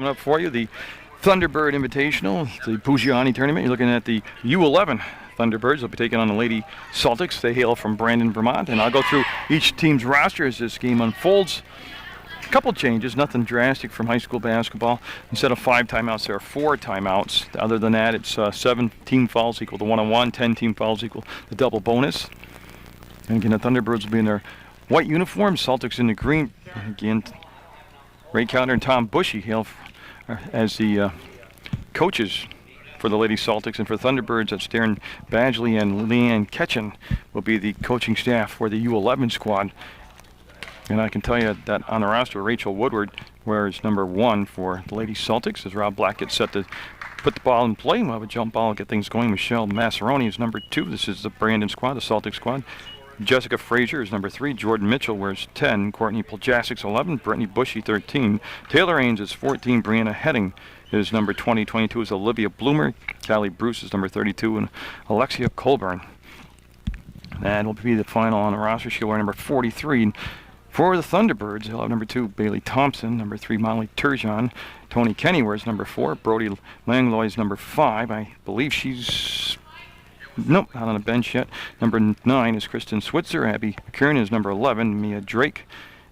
Coming up for you, the Thunderbird Invitational, the Pugiani tournament. You're looking at the U11 Thunderbirds. They'll be taking on the Lady Celtics. They hail from Brandon, Vermont. And I'll go through each team's roster as this game unfolds. A couple changes, nothing drastic from high school basketball. Instead of 5 timeouts, there are 4 timeouts. Other than that, it's 7 team fouls equal to 1-on-1, 10 team fouls equal the double bonus. And again, the Thunderbirds will be in their white uniforms, Celtics in the green. Again, Ray Cowder and Tom Bushy hail as the coaches for the Lady Celtics, and for Thunderbirds, that's Darren Badgley and Leanne Ketchen will be the coaching staff for the U11 squad. And I can tell you that on the roster, Rachel Woodward wears number 1 for the Lady Celtics as Rob Black gets set to put the ball in play. We'll have a jump ball, get things going. Michelle Massaroni is number 2. This is the Brandon squad, the Celtics squad. Jessica Frazier is number 3. Jordan Mitchell wears 10. Courtney Poljacek's 11. Brittany Bushy 13. Taylor Ains is 14. Brianna Heading is number 20. 22 is Olivia Bloomer. Callie Bruce is number 32. And Alexia Colburn. That will be the final on the roster. She'll wear number 43. For the Thunderbirds, they'll have number 2, Bailey Thompson. Number 3, Molly Turgeon. Tony Kenny wears number 4. Brody Langlois is number 5. I believe she's... Nope, not on the bench yet. Number 9 is Kristen Switzer. Abby McKiernan is number 11. Mia Drake,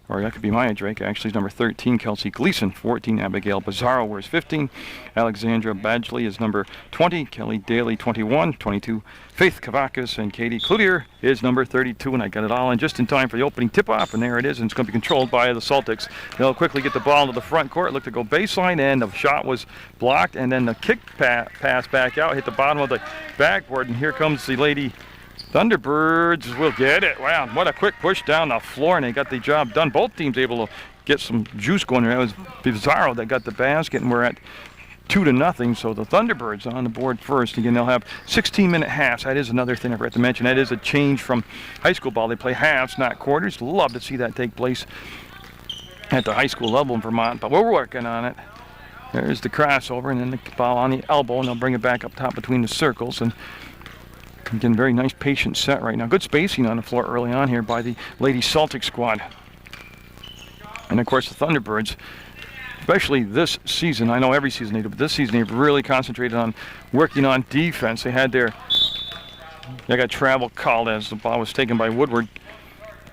or that could be Maya Drake, actually, is number 13. Kelsey Gleason, 14. Abigail Bizarro wears 15. Alexandra Badgley is number 20. Kelly Daly, 21. 22, Faith Kavakis, and Katie Cloutier is number 32. And I got it all in just in time for the opening tip-off, and there it is, and it's going to be controlled by the Celtics. They'll quickly get the ball to the front court, look to go baseline, and the shot was blocked, and then the kick pass back out, hit the bottom of the backboard, and here comes the Lady Thunderbirds will get it. Wow, what a quick push down the floor, and they got the job done. Both teams able to get some juice going there. That was Bizarro that got the basket, and we're at 2-0. So the Thunderbirds on the board first. Again, they'll have 16-minute halves. That is another thing I forgot to mention. That is a change from high school ball. They play halves, not quarters. Love to see that take place at the high school level in Vermont, but we're working on it. There's the crossover, and then the ball on the elbow, and they'll bring it back up top between the circles. And again, very nice patient set right now. Good spacing on the floor early on here by the Lady Celtics squad. And of course the Thunderbirds, especially this season, I know every season they do, but this season they've really concentrated on working on defense. They got travel called as the ball was taken by Woodward.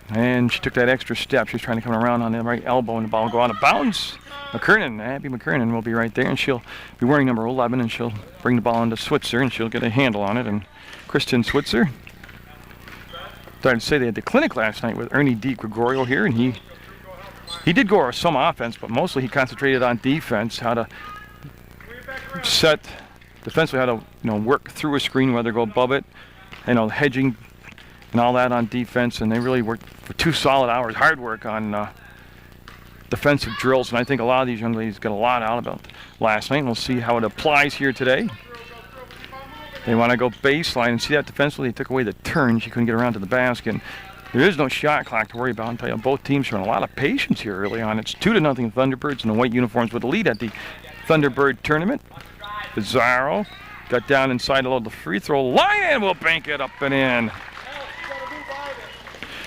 And she took that extra step. She was trying to come around on the right elbow, and the ball will go out of bounds. Abby McKernan will be right there, and she'll be wearing number 11, and she'll bring the ball into Switzer, and she'll get a handle on it. And Kristen Switzer, started to say they had the clinic last night with Ernie D. Gregorio here, and he did go over some offense, but mostly he concentrated on defense, how to set defensively, how to work through a screen, whether go above it, hedging and all that on defense. And they really worked for 2 solid hours, hard work on defensive drills, and I think a lot of these young ladies got a lot out of it last night, and we'll see how it applies here today. They want to go baseline, and see that defensively, they took away the turn. She couldn't get around to the basket. There is no shot clock to worry about. I'll tell you, both teams showing a lot of patience here early on. It's 2-0 Thunderbirds in the white uniforms with the lead at the Thunderbird tournament. Bizarro got down inside a little free throw line and will bank it up and in.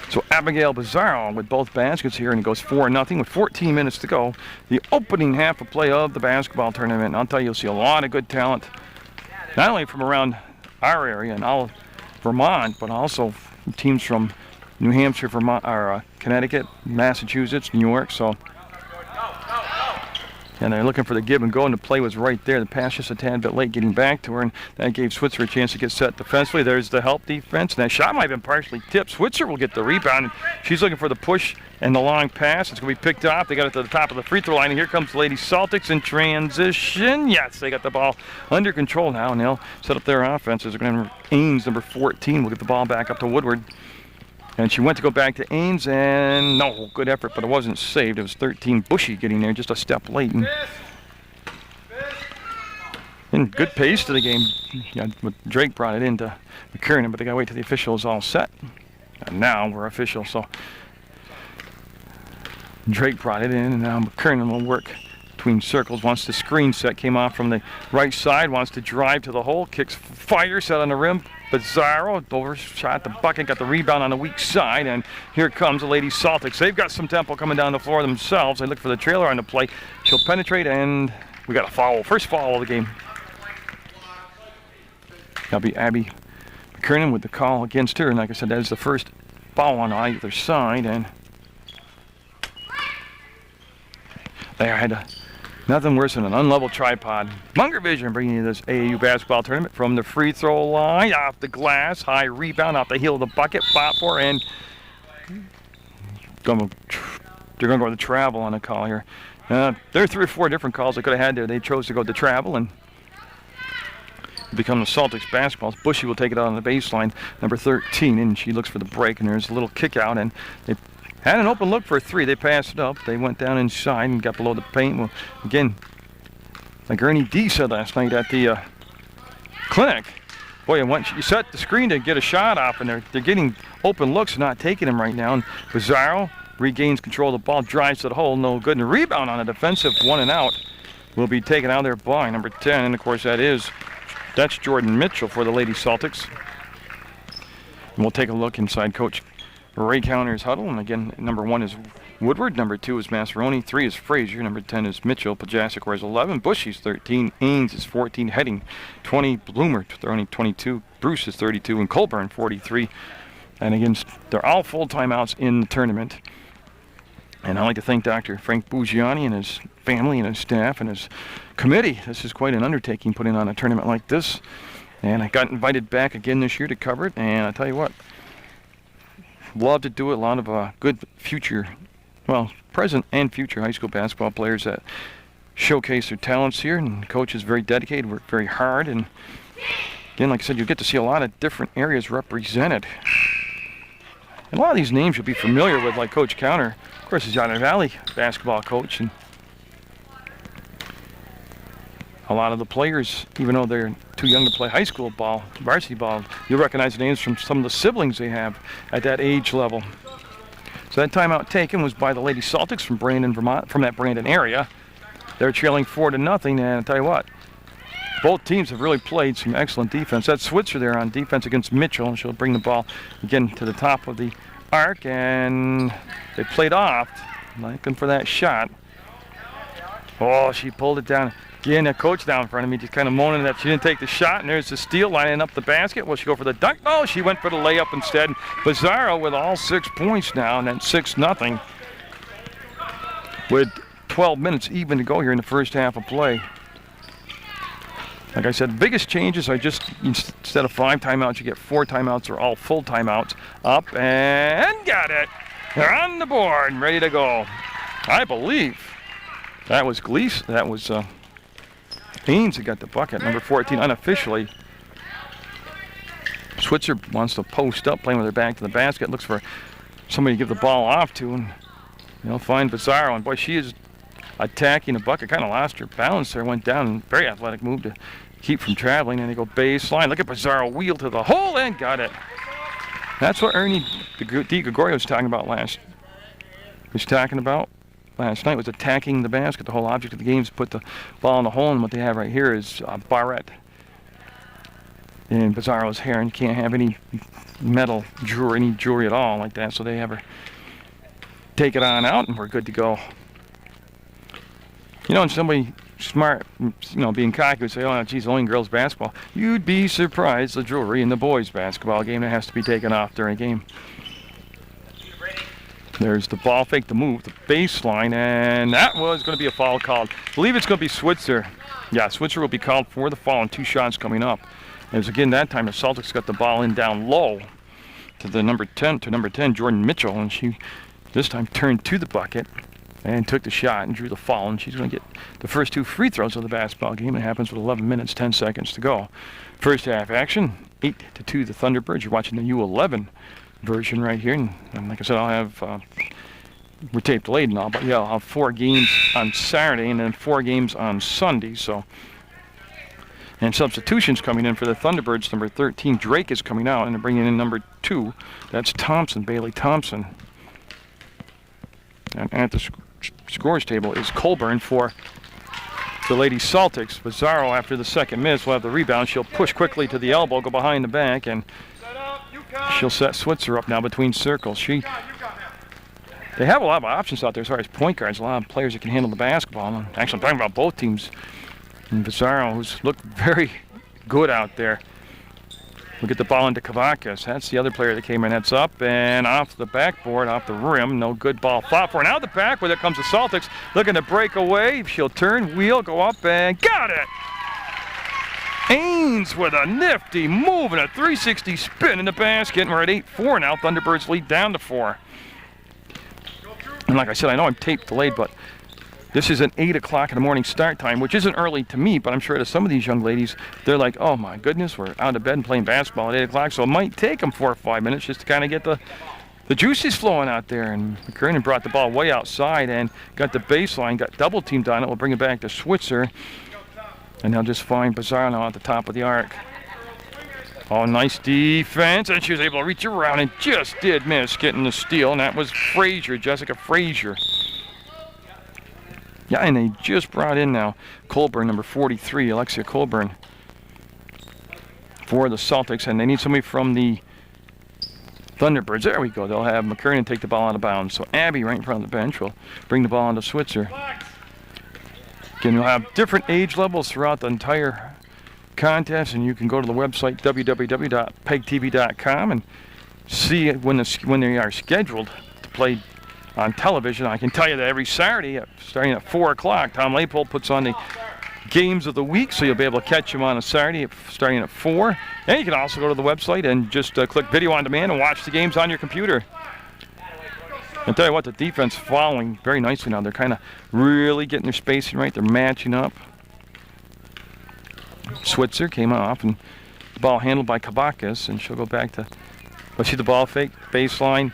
So Abigail Bizarro with both baskets here, and it goes 4-0 with 14 minutes to go. The opening half of play of the basketball tournament. And I'll tell you, you'll see a lot of good talent, not only from around our area and all of Vermont, but also teams from New Hampshire, Vermont, or Connecticut, Massachusetts, New York. So, and they're looking for the give and go, and the play was right there. The pass just a tad bit late getting back to her, and that gave Switzer a chance to get set defensively. There's the help defense, and that shot might have been partially tipped. Switzer will get the rebound, and she's looking for the push and the long pass. It's going to be picked off. They got it to the top of the free throw line, and here comes the Lady Celtics in transition. Yes, they got the ball under control now, and they'll set up their offenses. They're going to Ains, number 14, will get the ball back up to Woodward. And she went to go back to Ains, and no, good effort, but it wasn't saved. It was 13 Bushy getting there just a step late. And good pace to the game. Yeah, Drake brought it into McKernan, but they got to wait till the official is all set. And now we're official, so Drake brought it in, and now McKernan will work between circles, wants to screen set, came off from the right side, wants to drive to the hole, kicks fire, set on the rim. Bizarro overshot the bucket, got the rebound on the weak side, and here comes the Lady Celtics. They've got some tempo coming down the floor themselves. They look for the trailer on the play. She'll penetrate, and we got a foul. First foul of the game. That'll be Abby McKernan with the call against her, and like I said, that is the first foul on either side, and there had nothing worse than an unlevel tripod. Munger Vision bringing you this AAU basketball tournament from the free throw line, off the glass, high rebound, off the heel of the bucket, fought for, and they're going to go with the travel on the call here. There are 3 or 4 different calls they could have had there. They chose to go to travel and become the Celtics basketball. Bushy will take it out on the baseline, number 13, and she looks for the break, and there's a little kick out, and they had an open look for a 3. They passed it up. They went down inside and got below the paint. Well, again, like Ernie D said last night at the clinic, boy, once you set the screen to get a shot off, and they're getting open looks, not taking them right now. And Bizarro regains control of the ball, drives to the hole, no good. And a rebound on a defensive 1 and out will be taken out there by number 10. And of course, that's Jordan Mitchell for the Lady Celtics. And we'll take a look inside Coach Ray Counter's huddle, and again, number 1 is Woodward, number 2 is Masseroni, 3 is Frazier, number 10 is Mitchell, Pajasic wears 11, Bushy's 13, Ains is 14, Heading 20, Bloomer 22, Bruce is 32, and Colburn 43. And again, they're all full timeouts in the tournament. And I'd like to thank Dr. Frank Buggiani and his family and his staff and his committee. This is quite an undertaking, putting on a tournament like this. And I got invited back again this year to cover it, and I tell you what, love to do it. A lot of good future, well, present and future high school basketball players that showcase their talents here, and Coach is very dedicated, worked very hard, and again, like I said, you get to see a lot of different areas represented. And a lot of these names you'll be familiar with, like Coach Counter, of course, is Yonner Valley basketball coach, and a lot of the players, even though they're too young to play high school ball, varsity ball, you'll recognize the names from some of the siblings they have at that age level. So that timeout taken was by the Lady Celtics from Brandon, Vermont, from that Brandon area. They're trailing 4-0, and I'll tell you what, both teams have really played some excellent defense. That's Switzer there on defense against Mitchell, and she'll bring the ball again to the top of the arc, and they played off, looking for that shot. Oh, she pulled it down. Again, that coach down in front of me just kind of moaning that she didn't take the shot, and there's the steal lining up the basket. Will she go for the dunk? No, she went for the layup instead. Bizarro with all 6 points now, and then 6-0 with 12 minutes even to go here in the first half of play. Like I said, the biggest changes are just instead of 5 timeouts, you get 4 timeouts, or all full timeouts. Up and got it. They're on the board, ready to go. I believe that was Gleason. That was Ains that got the bucket, number 14, unofficially. Switzer wants to post up, playing with her back to the basket, looks for somebody to give the ball off to, and find Bizarro. And boy, she is attacking the bucket, kind of lost her balance there, went down, and very athletic move to keep from traveling, and they go baseline. Look at Bizarro wheel to the hole and got it. That's what Ernie DiGregorio was talking about last night, was attacking the basket. The whole object of the game is put the ball in the hole, and what they have right here is barrette in Bizarro's hair, and you can't have any metal jewelry, any jewelry at all like that, so they have her take it on out, and we're good to go. And somebody smart, being cocky would say, oh, geez, only girls basketball. You'd be surprised the jewelry in the boys basketball game that has to be taken off during a game. There's the ball fake, the move, the baseline, and that was going to be a foul called. I believe it's going to be Switzer. Yeah, Switzer will be called for the foul, and 2 shots coming up. As again, that time the Celtics got the ball in down low to number 10, Jordan Mitchell, and she this time turned to the bucket and took the shot and drew the foul, and she's going to get the first 2 free throws of the basketball game. It happens with 11 minutes, 10 seconds to go. First half action, 8-2 the Thunderbirds. You're watching the U11 version right here, and like I said, I'll have we're tape delayed and all, but yeah, I'll have 4 games on Saturday and then 4 games on Sunday. So, and substitutions coming in for the Thunderbirds. Number 13 Drake is coming out, and they're bringing in number 2. That's Thompson, Bailey Thompson. And at the scores table is Colburn for the Lady Celtics. Pizarro, after the second miss, will have the rebound. She'll push quickly to the elbow, go behind the back, and she'll set Switzer up now between circles. They have a lot of options out there as far as point guards, a lot of players that can handle the basketball. And actually, I'm talking about both teams. And Pizarro, who's looked very good out there, will get the ball into Kavakis. That's the other player that came in. That's up and off the backboard, off the rim. No good ball fought for. Now the back, where there comes the Celtics, looking to break away. She'll turn, wheel, go up, and got it! Ains with a nifty move and a 360 spin in the basket. And we're at 8-4 now. Thunderbirds lead down to 4. And like I said, I know I'm tape delayed, but this is an 8 o'clock in the morning start time, which isn't early to me, but I'm sure to some of these young ladies, they're like, oh my goodness, we're out of bed and playing basketball at 8 o'clock, so it might take them 4 or 5 minutes just to kind of get the juices flowing out there. And McKernan brought the ball way outside and got the baseline, got double teamed on it. We'll bring it back to Switzer, and they'll just find Pizarro now at the top of the arc. Oh, nice defense, and she was able to reach around and just did miss getting the steal, and that was Frazier, Jessica Frazier. Yeah, and they just brought in now Colburn, number 43, Alexia Colburn, for the Celtics, and they need somebody from the Thunderbirds. There we go. They'll have McKernan take the ball out of bounds. So Abby, right in front of the bench, will bring the ball onto Switzer. Again, you'll have different age levels throughout the entire contest, and you can go to the website www.pegtv.com and see when they are scheduled to play on television. I can tell you that every Saturday, starting at 4 o'clock, Tom Leopold puts on the games of the week, so you'll be able to catch them on a Saturday starting at 4. And you can also go to the website and just click video on demand and watch the games on your computer. I'll tell you what, the defense following very nicely now. They're kind of really getting their spacing right. They're matching up. Switzer came off, and the ball handled by Kavakis, and she'll go back to, let's see the ball fake, baseline.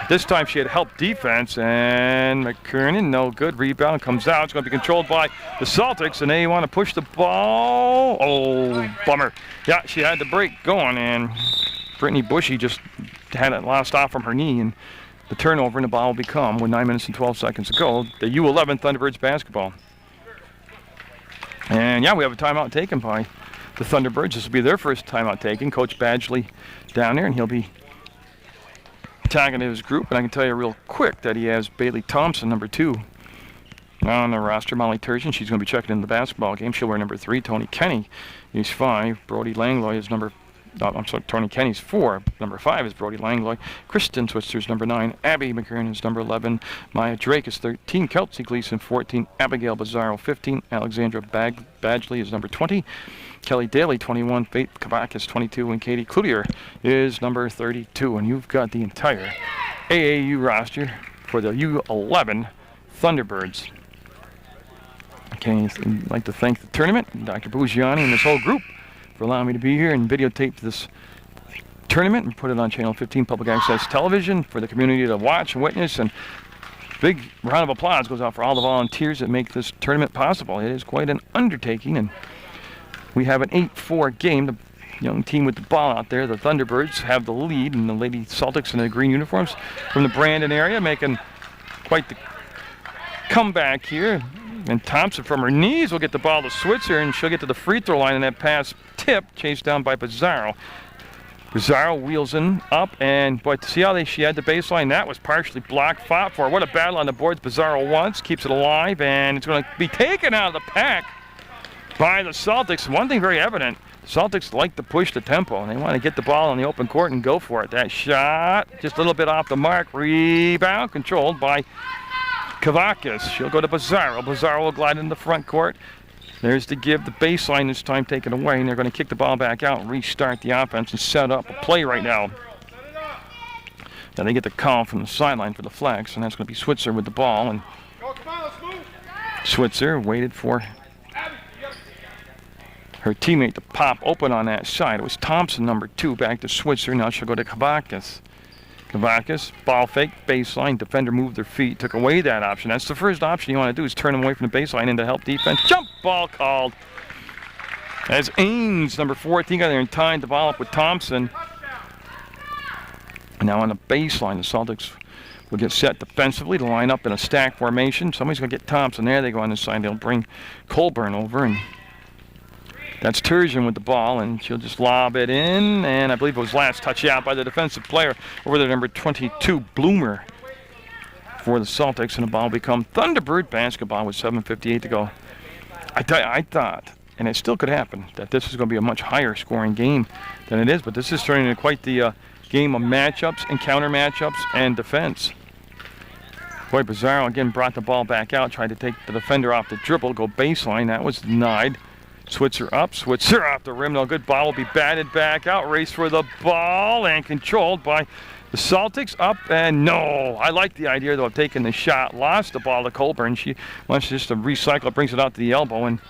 This time she had help defense, and McKernan, no good. Rebound comes out. It's going to be controlled by the Celtics, and they want to push the ball. Oh, bummer. Yeah, she had the break going, and Brittany Bushy just had it lost off from her knee, and the turnover, and the ball will become, with 9 minutes and 12 seconds to go, the U11 Thunderbirds basketball. And yeah, we have a timeout taken by the Thunderbirds. This will be their first timeout taken. Coach Badgley down there, and he'll be tagging his group. And I can tell you real quick that he has Bailey Thompson, number 2, on the roster. Molly Turgeon, she's going to be checking in the basketball game. She'll wear number 3. Tony Kenny is 5. Brody Langlois is Tony Kenny's 4. Number 5 is Brody Langlois. Kristen Switzer's number 9. Abby McKernan is number 11. Maya Drake is 13. Kelsey Gleason 14. Abigail Pizarro 15. Alexandra Badgley is number 20. Kelly Daly 21. Faith Kavakis 22. And Katie Cloutier is number 32. And you've got the entire AAU roster for the U11 Thunderbirds. Okay, I'd like to thank the tournament, Dr. Bougiani, and this whole group for allowing me to be here and videotape this tournament and put it on Channel 15 Public Access Television for the community to watch and witness. And big round of applause goes out for all the volunteers that make this tournament possible. It is quite an undertaking, and we have an 8-4 game. The young team with the ball out there, the Thunderbirds, have the lead, and the Lady Celtics in the green uniforms from the Brandon area making quite the comeback here. And Thompson from her knees will get the ball to Switzer, and she'll get to the free throw line, and that pass tip chased down by Pizarro. Pizarro wheels in up, and boy, to see how she had the baseline, that was partially blocked, fought for. What a battle on the boards. Pizarro wants, keeps it alive, and it's going to be taken out of the pack by the Celtics. One thing very evident, Celtics like to push the tempo, and they want to get the ball on the open court and go for it. That shot, just a little bit off the mark. Rebound controlled by Kavakis. She'll go to Pizarro. Pizarro will glide in the front court. There's the give, the baseline this time taken away, and they're going to kick the ball back out and restart the offense and set up a play right now. Now they get the call from the sideline for the flex, and that's going to be Switzer with the ball. And Switzer waited for her teammate to pop open on that side. It was Thompson, number 2, back to Switzer. Now she'll go to Kavakis. Kavakis, ball fake, baseline, defender moved their feet, took away that option. That's the first option you want to do, is turn them away from the baseline into help defense. Jump ball called. As Ains, number 14, got there in time to ball up with Thompson. Now on the baseline, the Celtics will get set defensively to line up in a stack formation. Somebody's going to get Thompson there. They go on this side. They'll bring Colburn over, and that's Turgeon with the ball, and she'll just lob it in, and I believe it was last touch out by the defensive player over there, number 22, Bloomer, for the Celtics, and the ball will become Thunderbird basketball with 7:58 to go. I thought, and it still could happen, that this is going to be a much higher scoring game than it is, but this is turning into quite the game of matchups and counter matchups and defense. Boy, Bizarro again brought the ball back out, tried to take the defender off the dribble, go baseline. That was denied. Switzer up, Switzer off the rim. No good. Ball will be batted back out. Race for the ball and controlled by the Celtics. Up and no. I like the idea though of taking the shot. Lost the ball to Colburn. She wants just to recycle it, brings it out to the elbow, and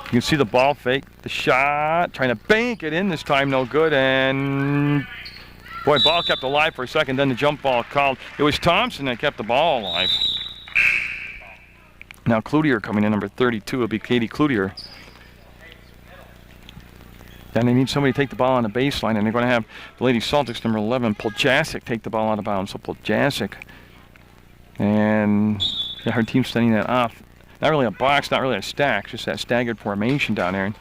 you can see the ball fake. The shot, trying to bank it in this time, no good. And boy, ball kept alive for a second. Then the jump ball called. It was Thompson that kept the ball alive. Now Cloutier coming in, number 32, will be Katie Cloutier. Then they need somebody to take the ball on the baseline, and they're going to have the Lady Celtics, number 11, Poljasic, take the ball out of bounds. So Poljasic, and yeah, her team's sending that off. Not really a box, not really a stack, just that staggered formation down there.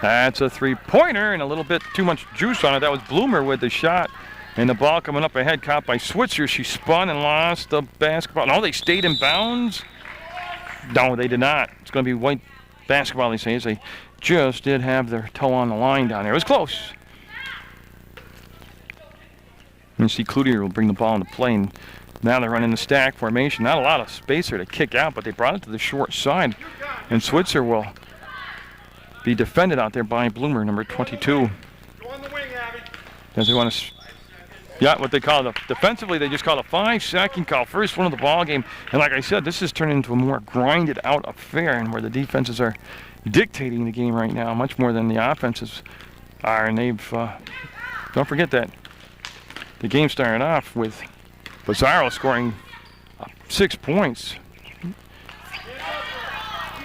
That's a three-pointer, and a little bit too much juice on it. That was Bloomer with the shot. And the ball coming up ahead, caught by Switzer. She spun and lost the basketball. No, they stayed in bounds. No, they did not. It's going to be white basketball, they say, as they just did have their toe on the line down there. It was close. And see Cloutier will bring the ball into play. And now they're running the stack formation. Not a lot of space there to kick out, but they brought it to the short side. And Switzer will be defended out there by Bloomer, number 22. Go on the wing, Abby. As they want to... Yeah, what they call it, defensively, they just call it a 5-second call. First one of the ball game. And like I said, this is turning into a more grinded out affair, and where the defenses are dictating the game right now, much more than the offenses are. And they've, don't forget that the game started off with Bizarro scoring 6 points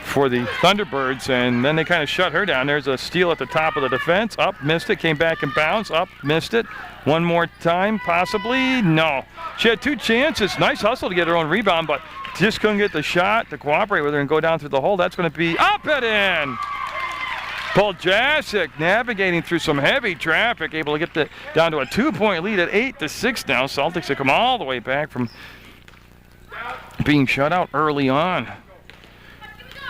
for the Thunderbirds, and then they kind of shut her down. There's a steal at the top of the defense. Up, missed it, came back and bounced. Up, missed it. One more time, possibly. No. She had 2 chances. Nice hustle to get her own rebound, but just couldn't get the shot to cooperate with her and go down through the hole. That's going to be up and in. Poljasic navigating through some heavy traffic, able to get down to a 2-point lead at 8-6 now. Celtics have come all the way back from being shut out early on.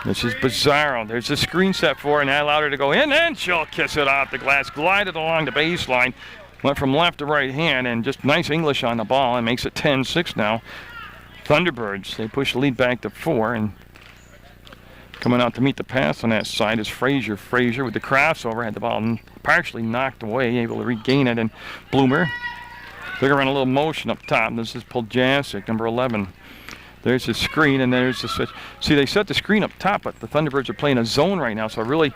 This is Bizarro. There's a screen set for her, and that allowed her to go in, and she'll kiss it off the glass. Glided along the baseline, went from left to right hand, and just nice English on the ball, and makes it 10-6 now. Thunderbirds, they push the lead back to 4, and coming out to meet the pass on that side is Frazier. Frazier with the crossover, had the ball partially knocked away, able to regain it, and Bloomer. They're going to run a little motion up top. This is Poljasic, number 11. There's the screen, and there's the switch. See, they set the screen up top, but the Thunderbirds are playing a zone right now, so really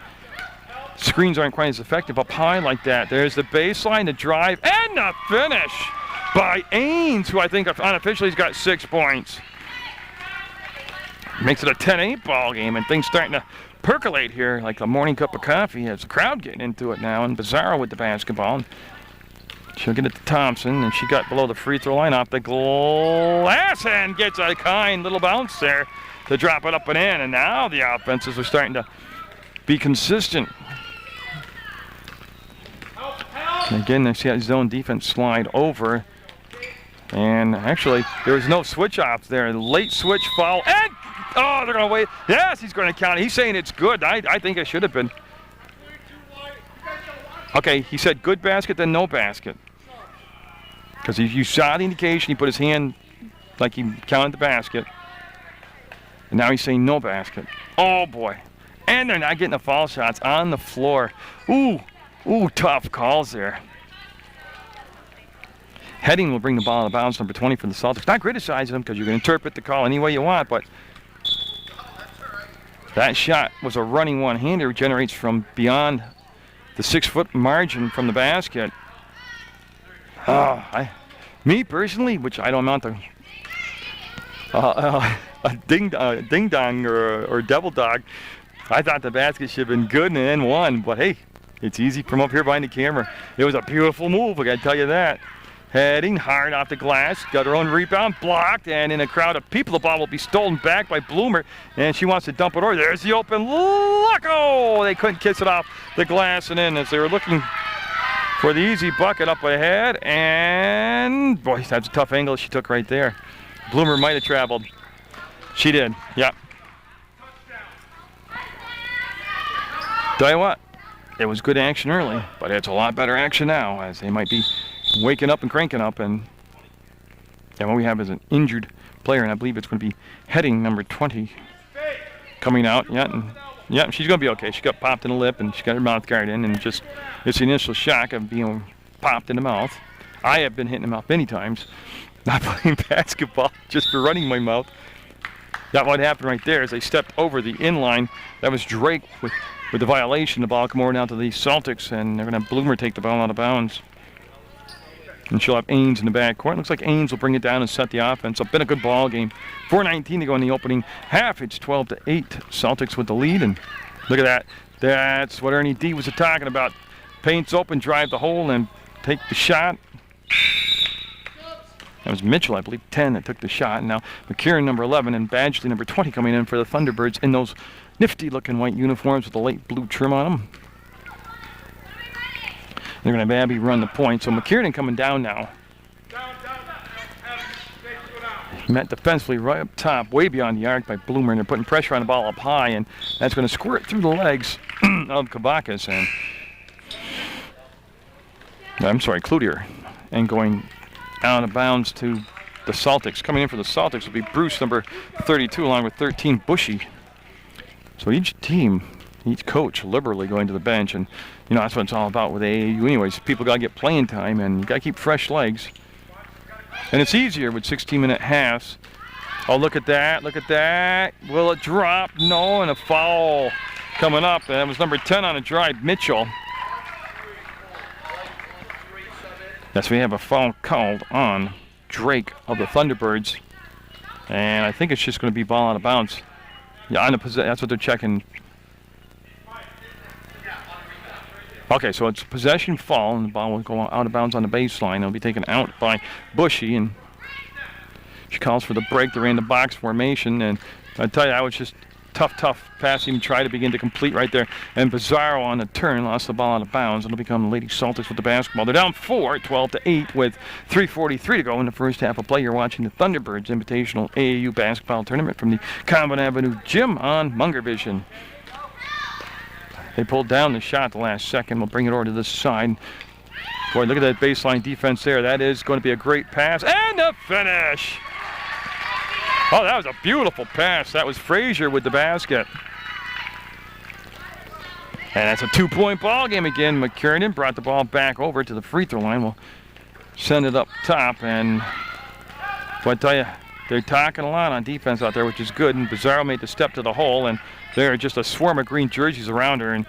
screens aren't quite as effective up high like that. There's the baseline, the drive, and the finish by Ains, who I think unofficially has got 6 points. Makes it a 10-8 ball game, and things starting to percolate here like a morning cup of coffee. Has the crowd getting into it now, and Bizarro with the basketball. She'll get it to Thompson, and she got below the free throw line off the glass and gets a kind little bounce there to drop it up and in. And now the offenses are starting to be consistent. And again, they see that zone defense slide over. And actually, there was no switch off there. Late switch foul. And, oh, they're going to wait. Yes, he's going to count it. He's saying it's good. I think it should have been. Okay, he said good basket, then no basket. Because you saw the indication, he put his hand like he counted the basket. And now he's saying no basket. Oh, boy. And they're not getting the foul shots on the floor. Ooh, tough calls there. Heading will bring the ball out of bounds, number 20 for the Celtics. Not criticizing them because you can interpret the call any way you want, but that shot was a running one-hander. It generates from beyond the 6-foot margin from the basket. Me personally, which I don't amount to a ding-dong or devil dog, I thought the basket should have been good and then won. But hey, it's easy from up here behind the camera. It was a beautiful move, I got to tell you that. Heading hard off the glass. Got her own rebound. Blocked. And in a crowd of people, the ball will be stolen back by Bloomer. And she wants to dump it over. There's the open look. Oh, they couldn't kiss it off the glass and in as they were looking for the easy bucket up ahead. And, boy, that's a tough angle she took right there. Bloomer might have traveled. She did. Yep. Tell you what, it was good action early, but it's a lot better action now as they might be waking up and cranking up. And what we have is an injured player, and I believe it's going to be heading number 20 coming out. Yeah, she's going to be okay. She got popped in the lip, and she got her mouth guard in, and just it's the initial shock of being popped in the mouth. I have been hit in the mouth many times, not playing basketball, just for running my mouth. That what happened right there is they stepped over the inline. That was Drake with the violation. The ball come over down to the Celtics, and they're going to have Bloomer take the ball out of bounds. And she'll have Ains in the backcourt. Looks like Ains will bring it down and set the offense. It's been a good ball game. 4:19 to go in the opening half. It's 12-8. Celtics with the lead. And look at that. That's what Ernie D was talking about. Paint's open, drive the hole, and take the shot. That was Mitchell, I believe, 10 that took the shot. And now McKieran, number 11, and Badgley, number 20, coming in for the Thunderbirds in those nifty-looking white uniforms with the light blue trim on them. They're going to have Abby run the point. So McKiernan coming down now. Met defensively right up top, way beyond the arc by Bloomer, and they're putting pressure on the ball up high, and that's going to squirt through the legs of Kavakas and Cloutier, and going out of bounds to the Celtics. Coming in for the Celtics will be Bruce, number 32, along with 13, Bushy. So each team, each coach liberally going to the bench, and that's what it's all about with AAU anyways. People got to get playing time, and you got to keep fresh legs. And it's easier with 16-minute halves. Oh, look at that, look at that. Will it drop? No, and a foul coming up. And that was number 10 on a drive, Mitchell. Yes, we have a foul called on Drake of the Thunderbirds. And I think it's just going to be ball out of bounds. Yeah, on the that's what they're checking. Okay, so it's possession fall, and the ball will go out of bounds on the baseline. It'll be taken out by Bushy, and she calls for the break. They're in the box formation, and I tell you, that was just tough pass. Even try to begin to complete right there. And Bizarro on the turn lost the ball out of bounds. It'll become the Lady Celtics with the basketball. They're down 4, 12-8, with 3:43 to go in the first half of play. You're watching the Thunderbirds Invitational AAU basketball tournament from the Combin Avenue Gym on Munger Vision. They pulled down the shot the last second. We'll bring it over to this side. Boy, look at that baseline defense there. That is going to be a great pass. And a finish! Oh, that was a beautiful pass. That was Frazier with the basket. And that's a 2-point ball game again. McKiernan brought the ball back over to the free throw line. We'll send it up top. And I tell you, they're talking a lot on defense out there, which is good. And Bizarro made the step to the hole, and there are just a swarm of green jerseys around her, and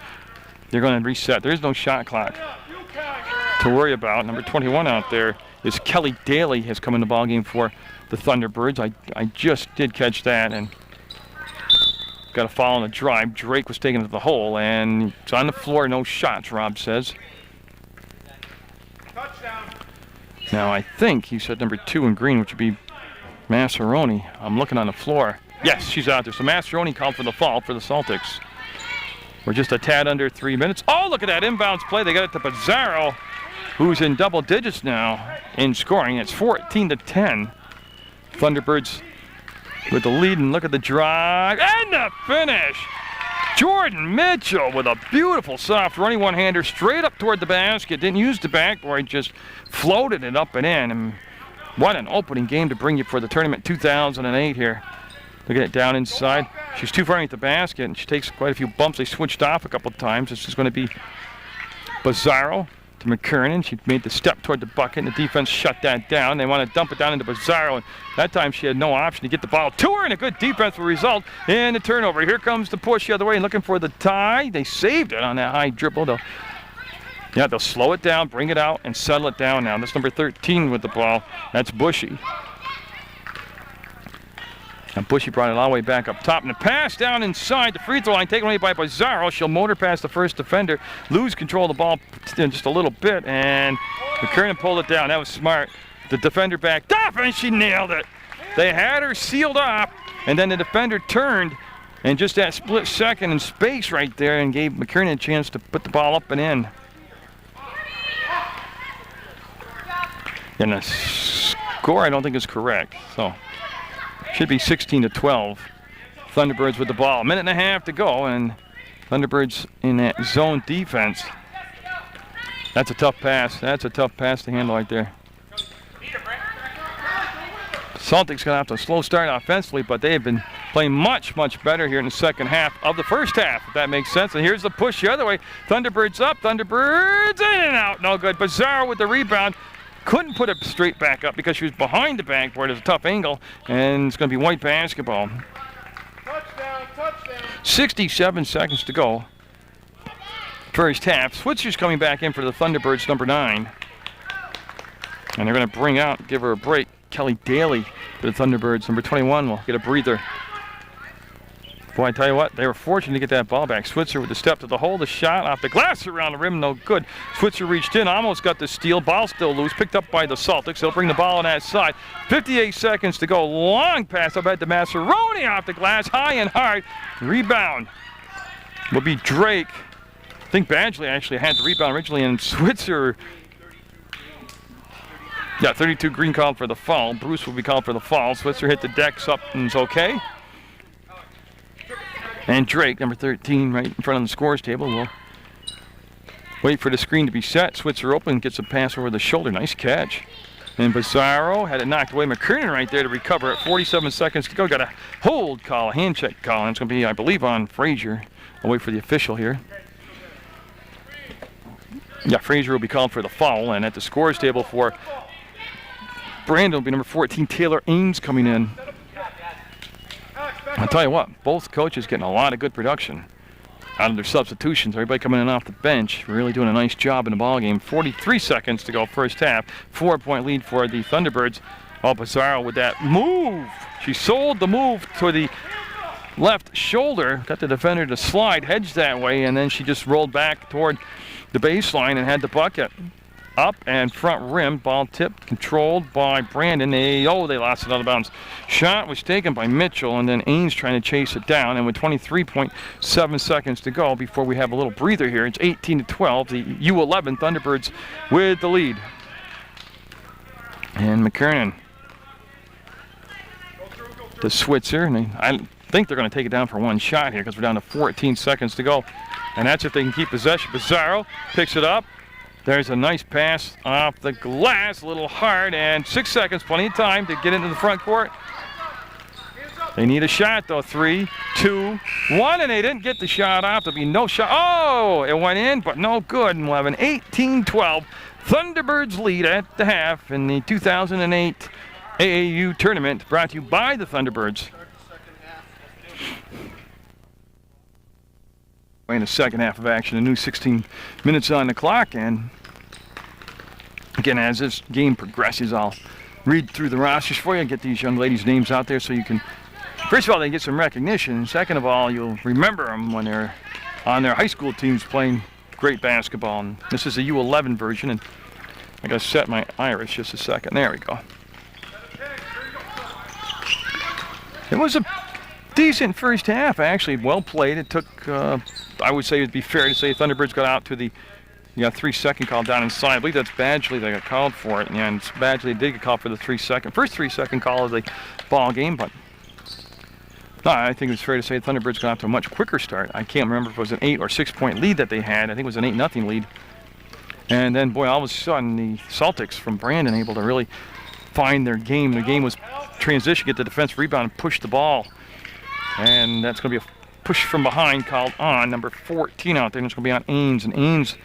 they're going to reset. There's no shot clock to worry about. Number 21 out there is Kelly Daly, has come in the ball game for the Thunderbirds. I just did catch that, and got a foul on the drive. Drake was taken to the hole, and it's on the floor. No shots, Rob says. Touchdown. Now I think he said number 2 in green, which would be Massaroni. I'm looking on the floor. Yes, she's out there. So Mastroni called for the foul for the Celtics. We're just a tad under 3 minutes. Oh, look at that inbounds play. They got it to Bizarro, who's in double digits now in scoring. It's 14-10. Thunderbirds with the lead, and look at the drive and the finish. Jordan Mitchell with a beautiful soft running one-hander straight up toward the basket. Didn't use the backboard, just floated it up and in. And what an opening game to bring you for the tournament 2008 here. Look at it down inside. She's too far into the basket, and she takes quite a few bumps. They switched off a couple of times. This is going to be Bizarro to McKiernan. She made the step toward the bucket, and the defense shut that down. They want to dump it down into Bizarro, and that time she had no option to get the ball to her, and a good defense will result in the turnover. Here comes the push the other way, looking for the tie. They saved it on that high dribble. They'll slow it down, bring it out, and settle it down now. That's number 13 with the ball. That's Bushy. And Bushy brought it all the way back up top. And the pass down inside the free throw line, taken away by Pizarro. She'll motor past the first defender, lose control of the ball just a little bit, and McKernan pulled it down. That was smart. The defender backed up, and she nailed it. They had her sealed up, and then the defender turned, and just that split second in space right there, and gave McKernan a chance to put the ball up and in. And the score, I don't think, is correct. So should be 16-12. Thunderbirds with the ball. A minute and a half to go, and Thunderbirds in that zone defense. That's a tough pass. That's a tough pass to handle right there. Celtics going to have to slow start offensively, but they have been playing much, much better here in the second half of the first half, if that makes sense. And here's the push the other way. Thunderbirds up. Thunderbirds in and out. No good. Pizarro with the rebound. Couldn't put it straight back up because she was behind the backboard. It's a tough angle, and it's going to be white basketball. Touchdown, touchdown. 67 seconds to go. First half. Switzer's coming back in for the Thunderbirds, number 9. And they're going to bring out, give her a break, Kelly Daly for the Thunderbirds. Number 21 will get a breather. Boy, I tell you what, they were fortunate to get that ball back. Switzer with the step to the hole, the shot off the glass around the rim, no good. Switzer reached in, almost got the steal. Ball still loose, picked up by the Celtics. They'll bring the ball on that side. 58 seconds to go. Long pass up at the Massaroni off the glass, high and hard. Rebound will be Drake. I think Badgley actually had the rebound originally, and Switzer. Yeah, 32 Green called for the foul. Bruce will be called for the foul. Switzer hit the decks up and it's okay. And Drake, number 13, right in front of the scores table, will wait for the screen to be set. Switzer open, gets a pass over the shoulder. Nice catch. And Pizarro had it knocked away. McKernan right there to recover it. 47 seconds to go. Got a hold call, a hand check call. And it's going to be, I believe, on Frazier. I'll wait for the official here. Yeah, Frazier will be called for the foul. And at the scores table for Brandon will be number 14, Taylor Ames, coming in. I'll tell you what, both coaches getting a lot of good production out of their substitutions. Everybody coming in off the bench, really doing a nice job in the ballgame. 43 seconds to go first half. 4-point lead for the Thunderbirds. Oh, Pizarro with that move. She sold the move to the left shoulder, got the defender to slide, hedged that way, and then she just rolled back toward the baseline and had the bucket. Up and front rim, ball tipped, controlled by Brandon. They lost it out of bounds. Shot was taken by Mitchell, and then Ains trying to chase it down. And with 23.7 seconds to go before we have a little breather here, it's 18-12. The U11 Thunderbirds with the lead. And McKernan, the Switzer, and I think they're going to take it down for one shot here because we're down to 14 seconds to go. And that's if they can keep possession. Pizarro picks it up. There's a nice pass off the glass, a little hard, and 6 seconds, plenty of time to get into the front court. They need a shot, though. 3, 2, 1, and they didn't get the shot off. There'll be no shot. Oh, it went in, but no good. And we'll have an 18-12 Thunderbirds lead at the half in the 2008 AAU tournament, brought to you by the Thunderbirds. In the second half of action, a new 16 minutes on the clock, and again, as this game progresses, I'll read through the rosters for you and get these young ladies' names out there so you can, first of all, they get some recognition. Second of all, you'll remember them when they're on their high school teams playing great basketball. And this is a U11 version, and I gotta set my iris just a second. There we go. It was a decent first half, actually, well played. It took, I would say it'd be fair to say Thunderbirds got out to the 3-second call down inside. I believe that's Badgley that got called for it, and Badgley did get called for the first 3-second call of the ball game, but no, I think it's fair to say Thunderbirds got out to a much quicker start. I can't remember if it was an 8 or 6-point lead that they had. I think it was an 8-0 lead. And then, boy, all of a sudden, the Celtics from Brandon able to really find their game. The game was transition, get the defensive rebound, and push the ball. And that's going to be a push from behind called on number 14 out there, and it's going to be on Ains. And Ains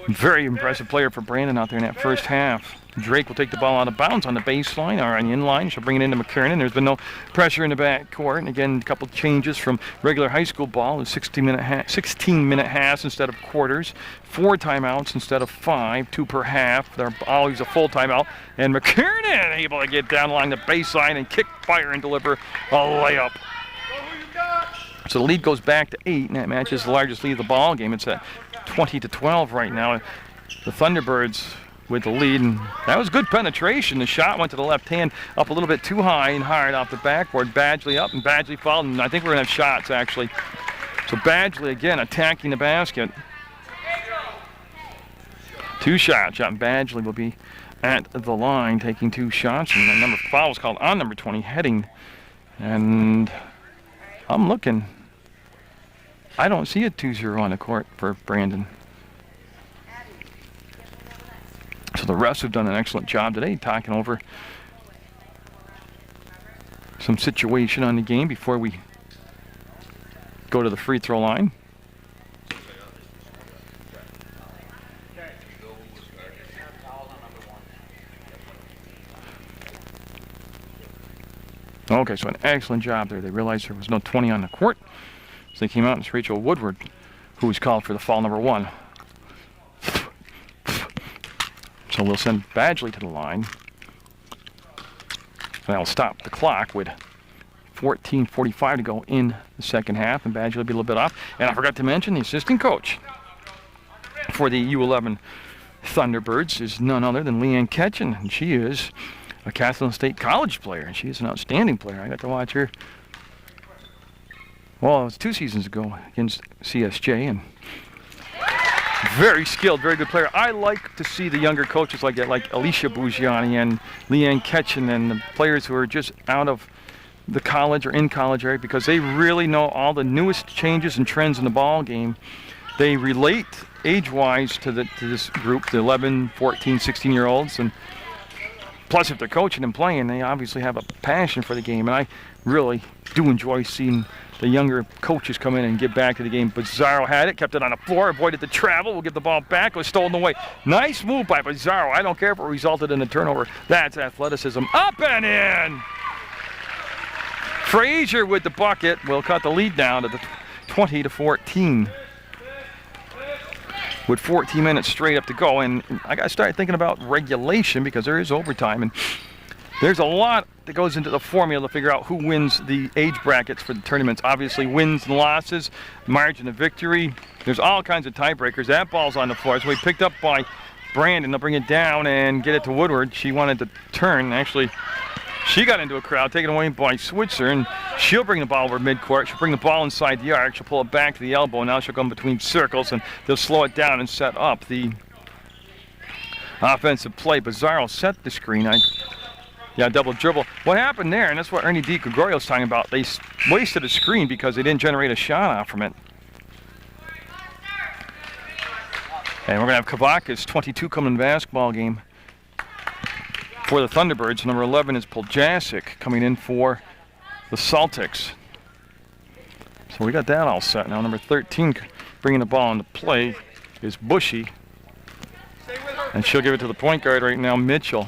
Very impressive player for Brandon out there in that first half. Drake will take the ball out of bounds on the baseline or on the inline. She'll bring it into McKernan. There's been no pressure in the backcourt. And again, a couple changes from regular high school ball. 16-minute halves instead of quarters. 4 timeouts instead of 5, 2 per half. They're always a full timeout. And McKernan able to get down along the baseline and kick, fire, and deliver a layup. So the lead goes back to 8, and that matches the largest lead of the ball game. It's at 20-12 right now. The Thunderbirds with the lead, and that was good penetration. The shot went to the left hand, up a little bit too high and hard off the backboard. Badgley up, and Badgley fouled, and I think we're going to have shots, actually. So Badgley, again, attacking the basket. 2 shots. And Badgley will be at the line, taking 2 shots, and the number of fouls called on number 20, Heading. And I'm looking. I don't see a 2-0 on the court for Brandon. So the refs have done an excellent job today talking over some situation on the game before we go to the free throw line. Okay, so an excellent job there. They realized there was no 20 on the court. So they came out, and it's Rachel Woodward who was called for the foul number 1. So we'll send Badgley to the line. And that'll stop the clock with 14:45 to go in the second half. And Badgley will be a little bit off. And I forgot to mention the assistant coach for the U11 Thunderbirds is none other than Leanne Ketchen. And she is a Catholic State College player. And she is an outstanding player. I got to watch her. Well, it was 2 seasons ago against CSJ, and very skilled, very good player. I like to see the younger coaches like that, like Alicia Bougiani and Leanne Ketchen, and the players who are just out of the college or in college area, because they really know all the newest changes and trends in the ball game. They relate age-wise to this group, the 11, 14, 16-year-olds, and plus if they're coaching and playing, they obviously have a passion for the game, and I really do enjoy seeing the younger coaches come in and get back to the game. Bizarro had it, kept it on the floor, avoided the travel, will give the ball back, it was stolen away. Nice move by Bizarro. I don't care if it resulted in a turnover. That's athleticism. Up and in! Frazier with the bucket will cut the lead down to the 20-14. With 14 minutes straight up to go, and I got to start thinking about regulation because there is overtime, and there's a lot that goes into the formula to figure out who wins the age brackets for the tournaments. Obviously, wins and losses, margin of victory. There's all kinds of tiebreakers. That ball's on the floor. So we picked up by Brandon. They'll bring it down and get it to Woodward. She wanted to turn. Actually, she got into a crowd, taken away by Switzer, and she'll bring the ball over midcourt. She'll bring the ball inside the arc. She'll pull it back to the elbow. Now she'll come between circles, and they'll slow it down and set up the offensive play. Bizarro set the screen. Double dribble. What happened there, and that's what Ernie DiGregorio's talking about, they wasted a screen because they didn't generate a shot off from it. And we're going to have Kavakas, 22, coming in the basketball game for the Thunderbirds. Number 11 is Poljasic coming in for the Celtics. So we got that all set now. Number 13 bringing the ball into play is Bushy. And she'll give it to the point guard right now, Mitchell.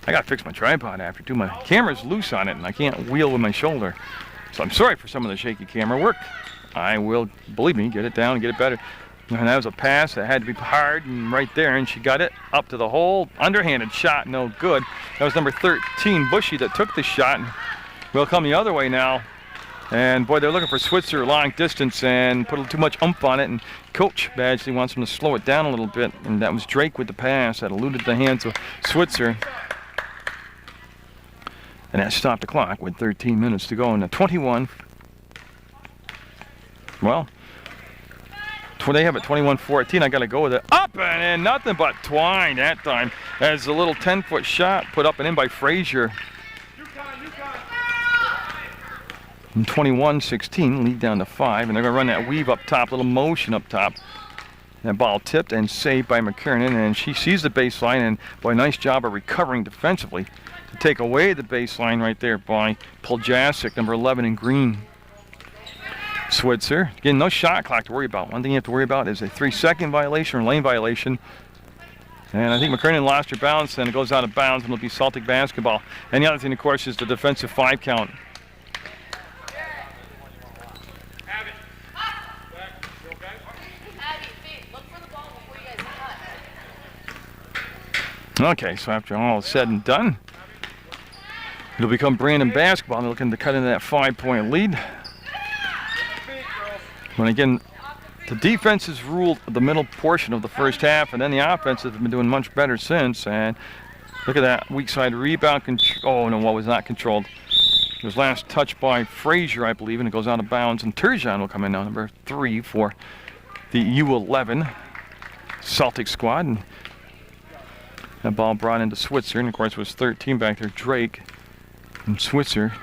I got to fix my tripod after too. My camera's loose on it, and I can't wheel with my shoulder. So I'm sorry for some of the shaky camera work. I will, believe me, get it down and get it better. And that was a pass that had to be hard and right there, and she got it up to the hole. Underhanded shot, no good. That was number 13, Bushy, that took the shot. And we'll come the other way now. And boy, they're looking for Switzer long distance and put a little too much oomph on it. And Coach Badgley wants them to slow it down a little bit. And that was Drake with the pass that eluded the hands of Switzer. And that stopped the clock with 13 minutes to go. And the 21, well, they have it 21-14. I got to go with it. Up and in, nothing but twine that time. As a little 10-foot shot put up and in by Frazier. And 21-16, lead down to 5. And they're going to run that weave up top, little motion up top. That ball tipped and saved by McKernan. And she sees the baseline. And boy, nice job of recovering defensively to take away the baseline right there by Poljasic, number 11 in green. Switzer. Again, no shot clock to worry about. One thing you have to worry about is a 3-second violation or lane violation. And I think McKernan lost her balance, and it goes out of bounds, and it'll be Celtic basketball. And the other thing, of course, is the defensive 5 count. Okay, so after all is said and done, it'll become Brandon basketball. They're looking to cut into that 5-point lead. When again, the defense has ruled the middle portion of the first half, and then the offense has been doing much better since. And look at that weak side rebound. Oh no, what was not controlled? It was last touched by Frazier, I believe, and it goes out of bounds. And Turgeon will come in now, number 3 for the U11 Celtics squad. And that ball brought into Switzer, and of course it was 13 back there, Drake. And Switzer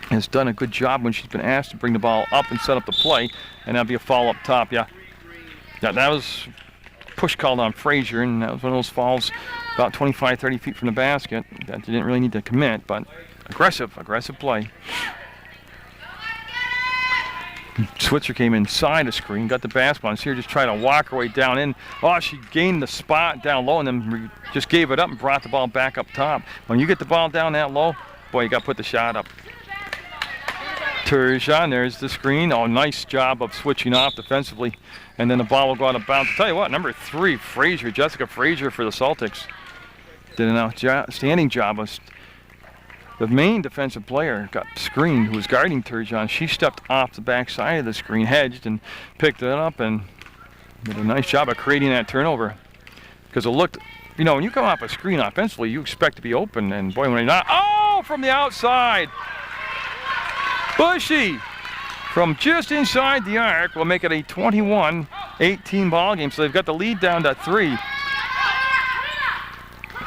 has done a good job when she's been asked to bring the ball up and set up the play, and that'll be a foul up top. Yeah, that was push called on Frazier, and that was one of those fouls about 25, 30 feet from the basket that you didn't really need to commit, but aggressive play. Switzer came inside the screen, got the basketball, and see her just try to walk her way down in. Oh, she gained the spot down low and then just gave it up and brought the ball back up top. When you get the ball down that low, boy, you got to put the shot up. Turgeon, there's the screen. Oh, nice job of switching off defensively. And then the ball will go out of bounds. I'll tell you what, number 3, Frazier, Jessica Frazier for the Celtics, did an outstanding job. The main defensive player got screened, who was guarding Turgeon. She stepped off the back side of the screen, hedged, and picked it up and did a nice job of creating that turnover. Because it looked, you know, when you come off a screen offensively, you expect to be open. And boy, when they're not, oh, from the outside. Bushy from just inside the arc will make it a 21-18 ball game. So they've got the lead down to 3.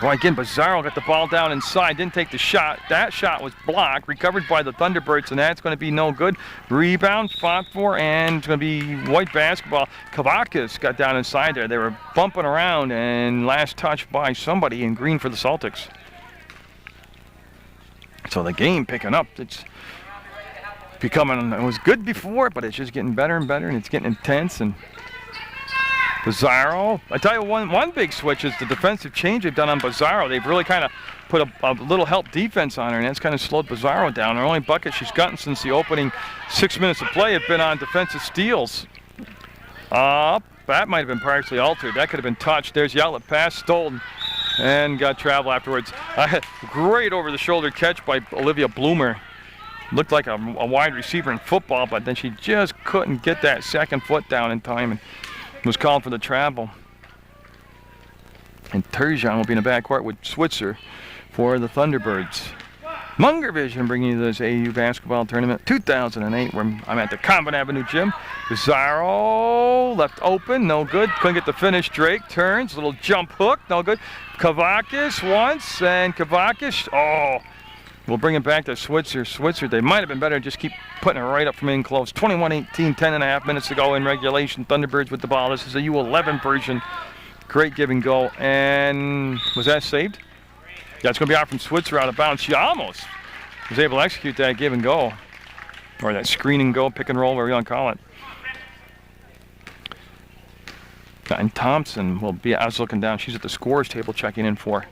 Well, again, Bizarro got the ball down inside, didn't take the shot. That shot was blocked, recovered by the Thunderbirds, and that's going to be no good. Rebound, fought for, and it's going to be white basketball. Kavakis got down inside there. They were bumping around, and last touch by somebody in green for the Celtics. So the game picking up. It's becoming, it was good before, but it's just getting better and better, and it's getting intense. And Bizarro, I tell you, one big switch is the defensive change they've done on Bizarro. They've really kind of put a little help defense on her, and that's kind of slowed Bizarro down. Her only bucket she's gotten since the opening 6 minutes of play have been on defensive steals. That might have been partially altered. That could have been touched. There's the outlet pass, stolen, and got travel afterwards. Great over-the-shoulder catch by Olivia Bloomer. Looked like a wide receiver in football, but then she just couldn't get that second foot down in time and was called for the travel. And Turgeon will be in the backcourt with Switzer for the Thunderbirds. Munger Vision bringing you this AAU basketball tournament 2008, where I'm at the Combin Avenue Gym. Bizarro left open, no good. Couldn't get the finish. Drake turns, little jump hook, no good. Kavakis once, and Kavakis, oh, we'll bring it back to Switzer. Switzer, they might have been better, just keep putting it right up from in close. 21-18, 10.5 minutes to go in regulation. Thunderbirds with the ball. This is a U11 version. Great give and go. And was that saved? Yeah, it's going to be out from Switzer out of bounds. She almost was able to execute that give and go. Or that screen and go, pick and roll, whatever you want to call it. And Thompson will be, I was looking down, she's at the scores table checking in for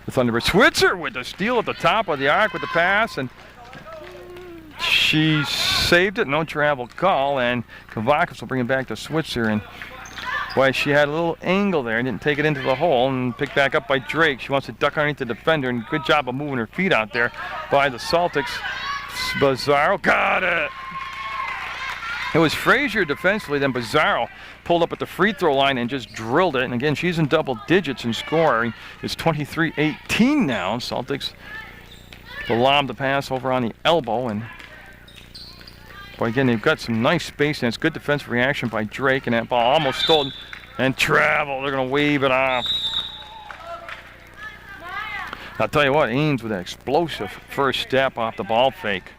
the Thunderbirds. Switzer with the steal at the top of the arc with the pass, and she saved it, no travel call, and Kavakis will bring it back to Switzer, and boy, she had a little angle there and didn't take it into the hole, and picked back up by Drake. She wants to duck underneath the defender, and good job of moving her feet out there by the Celtics. Bizarro got it. It was Frazier defensively, then Bizarro pulled up at the free throw line and just drilled it. And again, she's in double digits in scoring. It's 23-18 now. Celtics will lob the pass over on the elbow. And boy, again, they've got some nice space, and it's good defensive reaction by Drake. And that ball almost stolen and travel. They're going to wave it off. I'll tell you what, Ains with an explosive first step off the ball fake.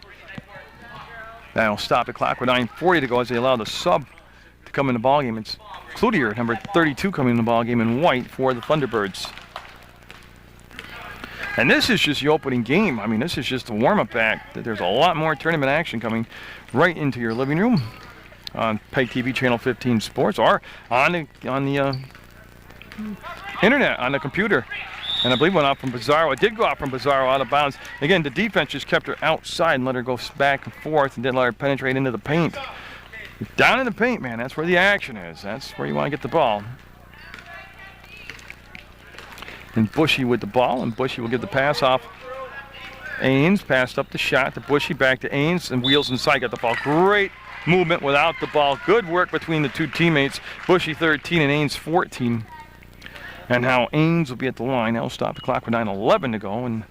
That'll stop the clock with 9:40 to go as they allow the sub to come in the ballgame. It's Cloutier, number 32, coming in the ballgame in white for the Thunderbirds. And this is just the opening game. I mean, this is just the warm-up act. There's a lot more tournament action coming right into your living room on PEGTV Channel 15 Sports, or on the internet, on the computer. And I believe went out from Bizarro. It did go out from Bizarro out of bounds. Again, the defense just kept her outside and let her go back and forth and didn't let her penetrate into the paint. Down in the paint, man, that's where the action is. That's where you want to get the ball. And Bushy with the ball, and Bushy will give the pass off. Ains passed up the shot to Bushy, back to Ains, and Wheels inside got the ball. Great movement without the ball. Good work between the two teammates. Bushy 13 and Ains 14. And now Ains will be at the line. That'll stop the clock with 9:11 to go, and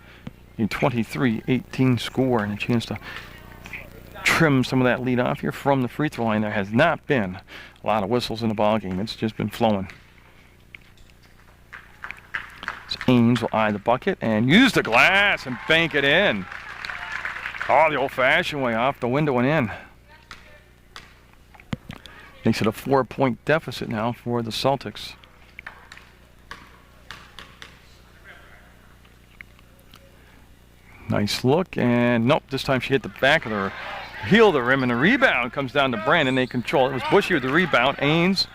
a 23-18 score, and a chance to trim some of that lead off here from the free throw line. There has not been a lot of whistles in the ball game. It's just been flowing. So Ains will eye the bucket and use the glass and bank it in. Oh, the old-fashioned way, off the window and in. Makes it a 4-point deficit now for the Celtics. Nice look, and nope, this time she hit the back of the heel of the rim, and the rebound comes down to Brandon. They control it. It was Bushy with the rebound. Ains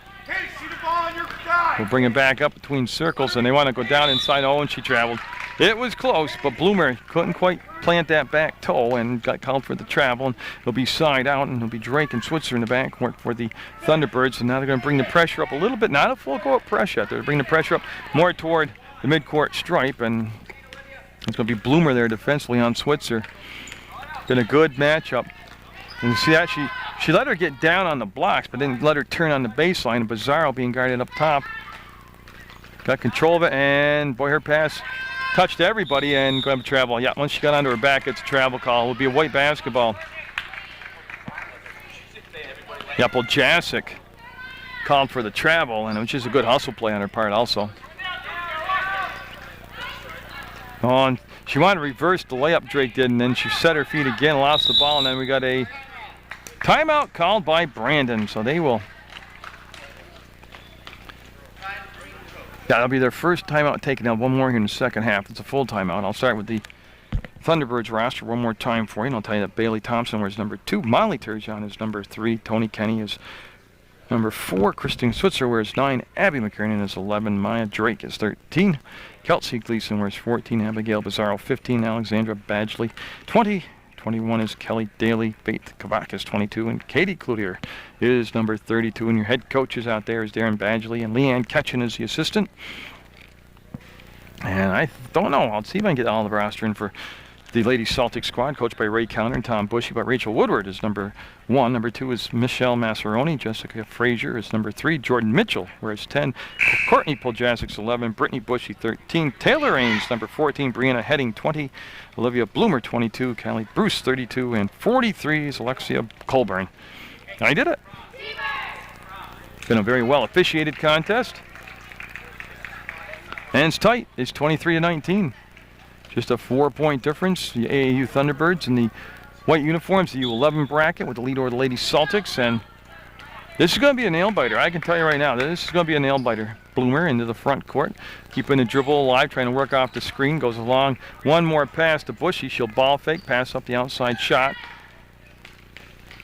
will bring it back up between circles, and they want to go down inside. Oh, and she traveled. It was close, but Bloomer couldn't quite plant that back toe and got called for the travel. And it'll be side out, and it'll be Drake and Switzer in the backcourt for the Thunderbirds. And now they're going to bring the pressure up a little bit. Not a full court pressure. They're bring the pressure up more toward the midcourt stripe, and it's going to be Bloomer there defensively on Switzer. Been a good matchup. And you see that she let her get down on the blocks, but didn't let her turn on the baseline. And Bizarro being guarded up top. Got control of it, and boy, her pass touched everybody and going to travel. Yeah, once she got onto her back, it's a travel call. It will be a white basketball. Yep, well, Jasic called for the travel, and it was just a good hustle play on her part also. Oh, and she wanted to reverse the layup, Drake did, and then she set her feet again, lost the ball, and then we got a timeout called by Brandon. So they will. That'll be their first timeout taken. Now one more here in the second half. It's a full timeout. I'll start with the Thunderbirds roster one more time for you, and I'll tell you that Bailey Thompson wears number 2, Molly Turgeon is number 3, Tony Kenny is number 4, Christine Switzer wears 9, Abby McKernan is 11, Maya Drake is 13, Kelsey Gleason wears 14, Abigail Bizarro 15, Alexandra Badgley 20, 21 is Kelly Daly, Faith Kavak is 22, and Katie Cloutier is number 32. And your head coaches out there is Darren Badgley, and Leanne Ketchen is the assistant. And I don't know. I'll see if I can get all the roster in for the Ladies Celtics squad, coached by Ray Counter and Tom Bushy. But Rachel Woodward is number 1. Number 2 is Michelle Massaroni. Jessica Frazier is number 3. Jordan Mitchell wears 10. Courtney Poljacic's 11. Brittany Bushy 13. Taylor Ains number 14. Brianna Heading 20. Olivia Bloomer 22. Callie Bruce 32. And 43 is Alexia Colburn. I did it. It's been a very well officiated contest. And it's tight. It's 23-19. Just a 4-point difference. The AAU Thunderbirds in the white uniforms, the U11 bracket with the lead over the Ladies Celtics. And this is going to be a nail-biter. I can tell you right now, this is going to be a nail-biter. Bloomer into the front court, keeping the dribble alive, trying to work off the screen. Goes along. One more pass to Bushy. She'll ball fake, pass up the outside shot.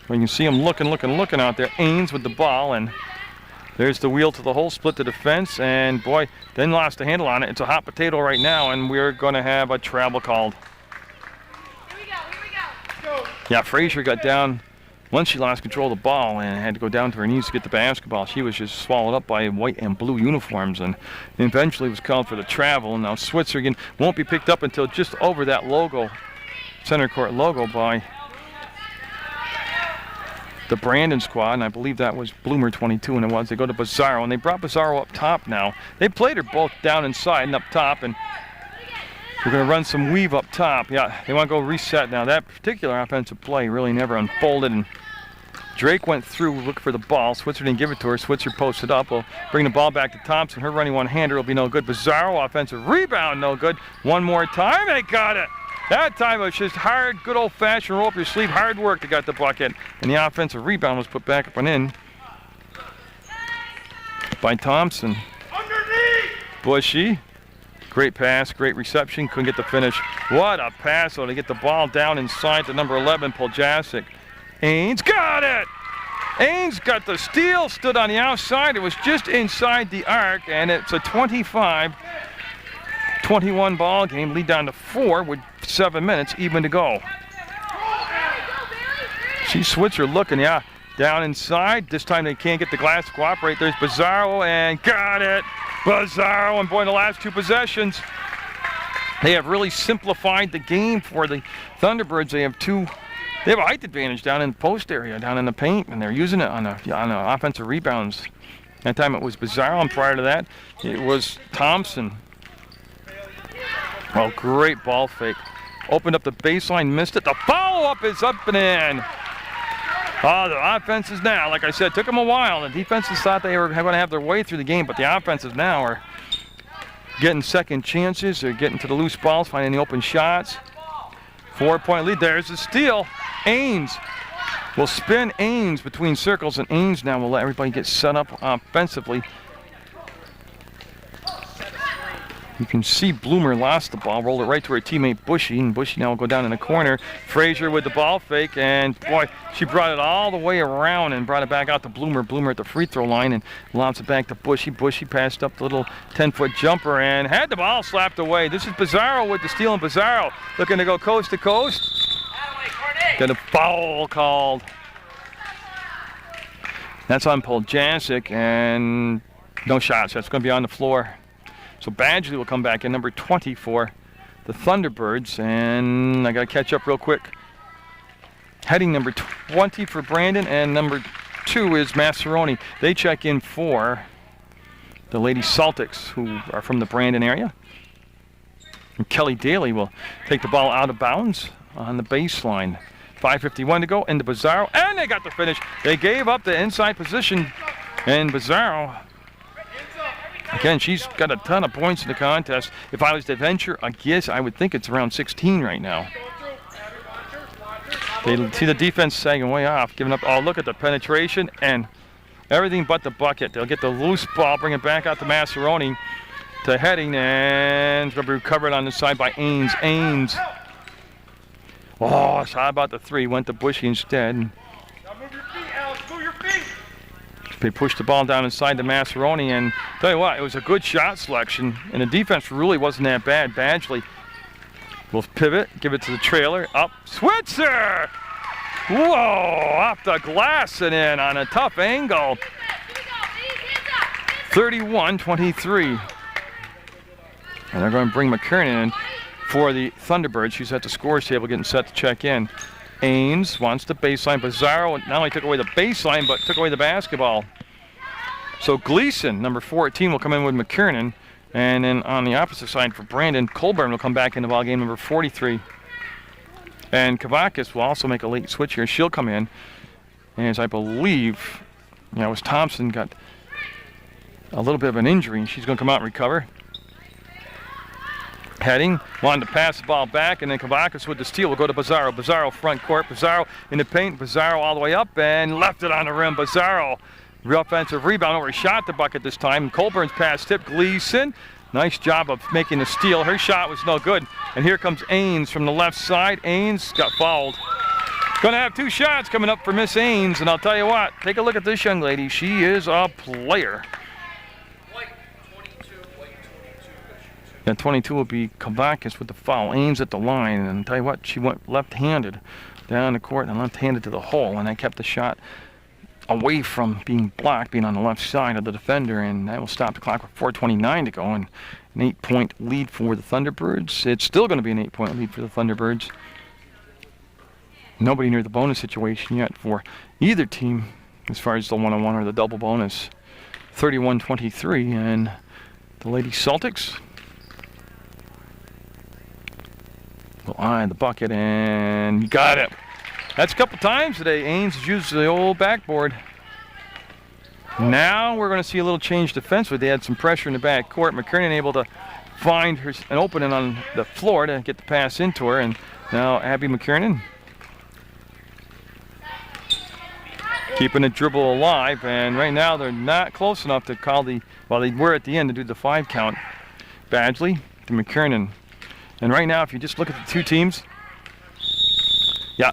Well, you can see him looking out there. Ains with the ball, and there's the wheel to the hole, split the defense, and boy, then lost the handle on it. It's a hot potato right now, and we're going to have a travel called. Here we go. Yeah, Frazier got down once she lost control of the ball and had to go down to her knees to get the basketball. She was just swallowed up by white and blue uniforms, and eventually was called for the travel. And now Switzer again won't be picked up until just over that logo, center court logo, by the Brandon squad, and I believe that was Bloomer 22, and it was. They go to Bizarro, and they brought Bizarro up top now. They played her both down inside and up top, and we're going to run some weave up top. Yeah, they want to go reset now. That particular offensive play really never unfolded, and Drake went through, looked for the ball. Switzer didn't give it to her. Switzer posted up. We'll bring the ball back to Thompson. Her running one-hander will be no good. Bizarro offensive rebound, no good. One more time, they got it. That time it was just hard, good old-fashioned roll up your sleeve, hard work that got the bucket. And the offensive rebound was put back up and in by Thompson. Underneath! Bushy Great pass, great reception, couldn't get the finish. What a pass, though, to get the ball down inside to number 11, Poljasic. Ains got it! Ains got the steal, stood on the outside. It was just inside the arc, and it's a 25-21 ball game. Lead down to 4 with 7 minutes even to go. See Switzer looking, yeah, down inside. This time they can't get the glass to cooperate. There's Bizarro, and got it! Bizarro, and boy, the last 2 possessions, they have really simplified the game for the Thunderbirds. They have a height advantage down in the post area, down in the paint, and they're using it on the offensive rebounds. That time it was Bizarro, and prior to that, it was Thompson. Oh, great ball fake. Opened up the baseline, missed it. The follow-up is up and in. Oh, the offenses now, like I said, took them a while. The defenses thought they were going to have their way through the game, but the offenses now are getting second chances. They're getting to the loose balls, finding the open shots. 4-point lead. There's the steal. Ains will spin Ains between circles, and Ains now will let everybody get set up offensively. You can see Bloomer lost the ball, rolled it right to her teammate Bushy, and Bushy now will go down in the corner. Frazier with the ball fake, and boy, she brought it all the way around and brought it back out to Bloomer. Bloomer at the free throw line and lobs it back to Bushy. Bushy passed up the little 10-foot jumper and had the ball slapped away. This is Bizarro with the steal, and Bizarro looking to go coast to coast. Got a foul called. That's on Poljasic, and no shots. That's going to be on the floor. So Badgley will come back in, number 20 for the Thunderbirds. And I got to catch up real quick. Heading number 20 for Brandon, and number 2 is Massaroni. They check in for the Lady Celtics, who are from the Brandon area. And Kelly Daly will take the ball out of bounds on the baseline. 5:51 to go into Bizarro, and they got the finish. They gave up the inside position, and Bizarro, again, she's got a ton of points in the contest. If I was to venture a guess, I would think it's around 16 right now. They see the defense sagging way off, giving up. Oh, look at the penetration and everything but the bucket. They'll get the loose ball, bring it back out to Massaroni, to Heading, and it's going to be recovered on the side by Ains. Ains. Oh, shot about the 3, went to Bushy instead. Now move your feet, Alex. Move your feet. They pushed the ball down inside to Massaroni, and tell you what, it was a good shot selection, and the defense really wasn't that bad. Badgley will pivot, give it to the trailer, up, Switzer! Whoa, off the glass and in on a tough angle. 31-23. And they're going to bring McKernan in for the Thunderbirds. She's at the scores table getting set to check in. Ains wants the baseline. Bizarro not only took away the baseline, but took away the basketball. So Gleason, number 14, will come in with McKernan. And then on the opposite side for Brandon, Colburn will come back in the ball game, number 43. And Kavakis will also make a late switch here. She'll come in. As I believe, it was Thompson got a little bit of an injury. She's going to come out and recover. Heading, wanted to pass the ball back, and then Kavakis with the steal will go to Bizarro. Bizarro front court, Bizarro in the paint, Bizarro all the way up and left it on the rim. Bizarro, real offensive rebound, overshot the bucket this time. Colburn's pass tip, Gleason. Nice job of making the steal. Her shot was no good. And here comes Ains from the left side. Ains got fouled. Gonna have 2 shots coming up for Miss Ains, and I'll tell you what, take a look at this young lady. She is a player. And 22 will be Kavakis with the foul. Ains at the line, and I'll tell you what, she went left-handed down the court and left-handed to the hole, and that kept the shot away from being blocked, being on the left side of the defender, and that will stop the clock with 4:29 to go, and an 8-point lead for the Thunderbirds. It's still going to be an 8-point lead for the Thunderbirds. Nobody near the bonus situation yet for either team as far as the one-on-one or the double bonus. 31-23, and the Lady Celtics will eye the bucket, and got it. That's a couple times today. Ains has used the old backboard. Now we're going to see a little change defensively. They had some pressure in the back court. McKernan able to find her an opening on the floor to get the pass into her, and now Abby McKernan keeping the dribble alive, and right now they're not close enough to call the, well, they were at the end to do the 5 count. Badgley to McKernan. And right now, if you just look at the two teams, yeah,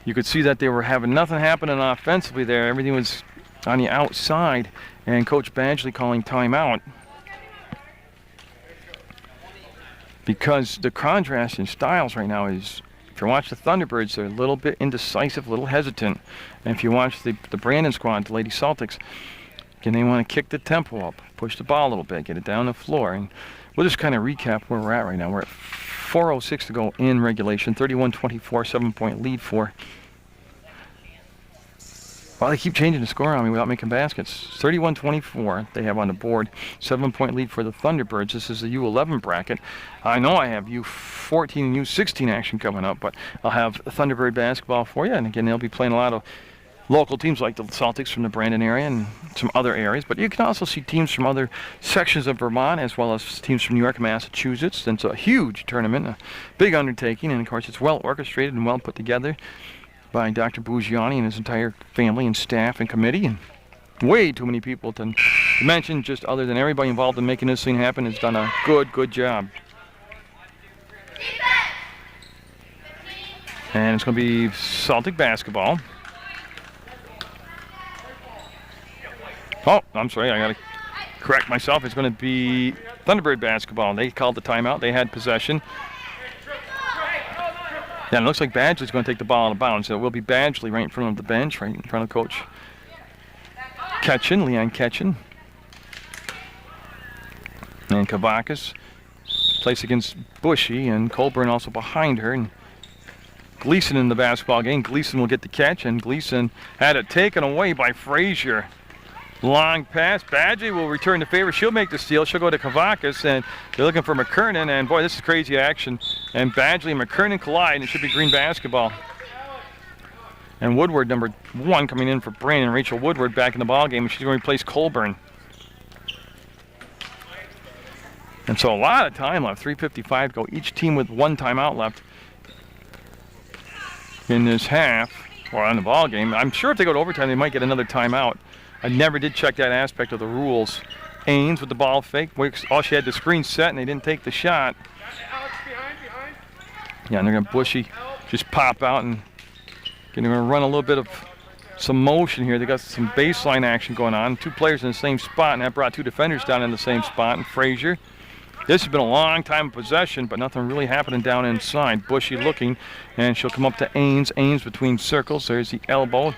you could see that they were having nothing happening offensively there. Everything was on the outside, and Coach Badgley calling timeout because the contrast in styles right now is, if you watch the Thunderbirds, they're a little bit indecisive, a little hesitant. And if you watch the Brandon squad, the Lady Celtics, again, they want to kick the tempo up, push the ball a little bit, get it down the floor. And we'll just kind of recap where we're at right now. We're at 4:06 to go in regulation, 31-24, 7-point lead for. Well, they keep changing the score on me without making baskets. 31-24 they have on the board. 7-point lead for the Thunderbirds. This is the U11 bracket. I know I have U14 and U16 action coming up, but I'll have Thunderbird basketball for you. And again, they'll be playing a lot of local teams like the Celtics from the Brandon area and some other areas. But you can also see teams from other sections of Vermont as well as teams from New York and Massachusetts. And it's a huge tournament, a big undertaking. And of course, it's well orchestrated and well put together by Dr. Buggiani and his entire family and staff and committee, and way too many people to mention, just other than everybody involved in making this thing happen has done a good job. And it's going to be Celtic basketball. Oh, I'm sorry, I got to correct myself. It's going to be Thunderbird basketball. They called the timeout. They had possession. Yeah, and it looks like Badgley's going to take the ball out of bounds. So it will be Badgley right in front of the bench, right in front of Coach Ketchen, Leon Ketchen. And Kavakis plays against Bushy, and Colburn also behind her. And Gleason in the basketball game. Gleason will get the catch, and Gleason had it taken away by Frazier. Long pass. Badgley will return the favor. She'll make the steal. She'll go to Kavakis, and they're looking for McKernan. And boy, this is crazy action. And Badgley and McKernan collide, and it should be green basketball. And Woodward, number 1, coming in for Brandon. Rachel Woodward back in the ball game, and she's going to replace Colburn. And so a lot of time left. 3:55 to go. Each team with 1 timeout left in this half, or on the ball game. I'm sure if they go to overtime, they might get another timeout. I never did check that aspect of the rules. Ains with the ball fake. All she had the screen set, and they didn't take the shot. Yeah, and they're going to Bushy just pop out, and they're going to run a little bit of some motion here. They got some baseline action going on. 2 players in the same spot, and that brought 2 defenders down in the same spot. And Frazier. This has been a long time of possession, but nothing really happening down inside. Bushy looking, and she'll come up to Ains. Ains between circles. There's the elbow.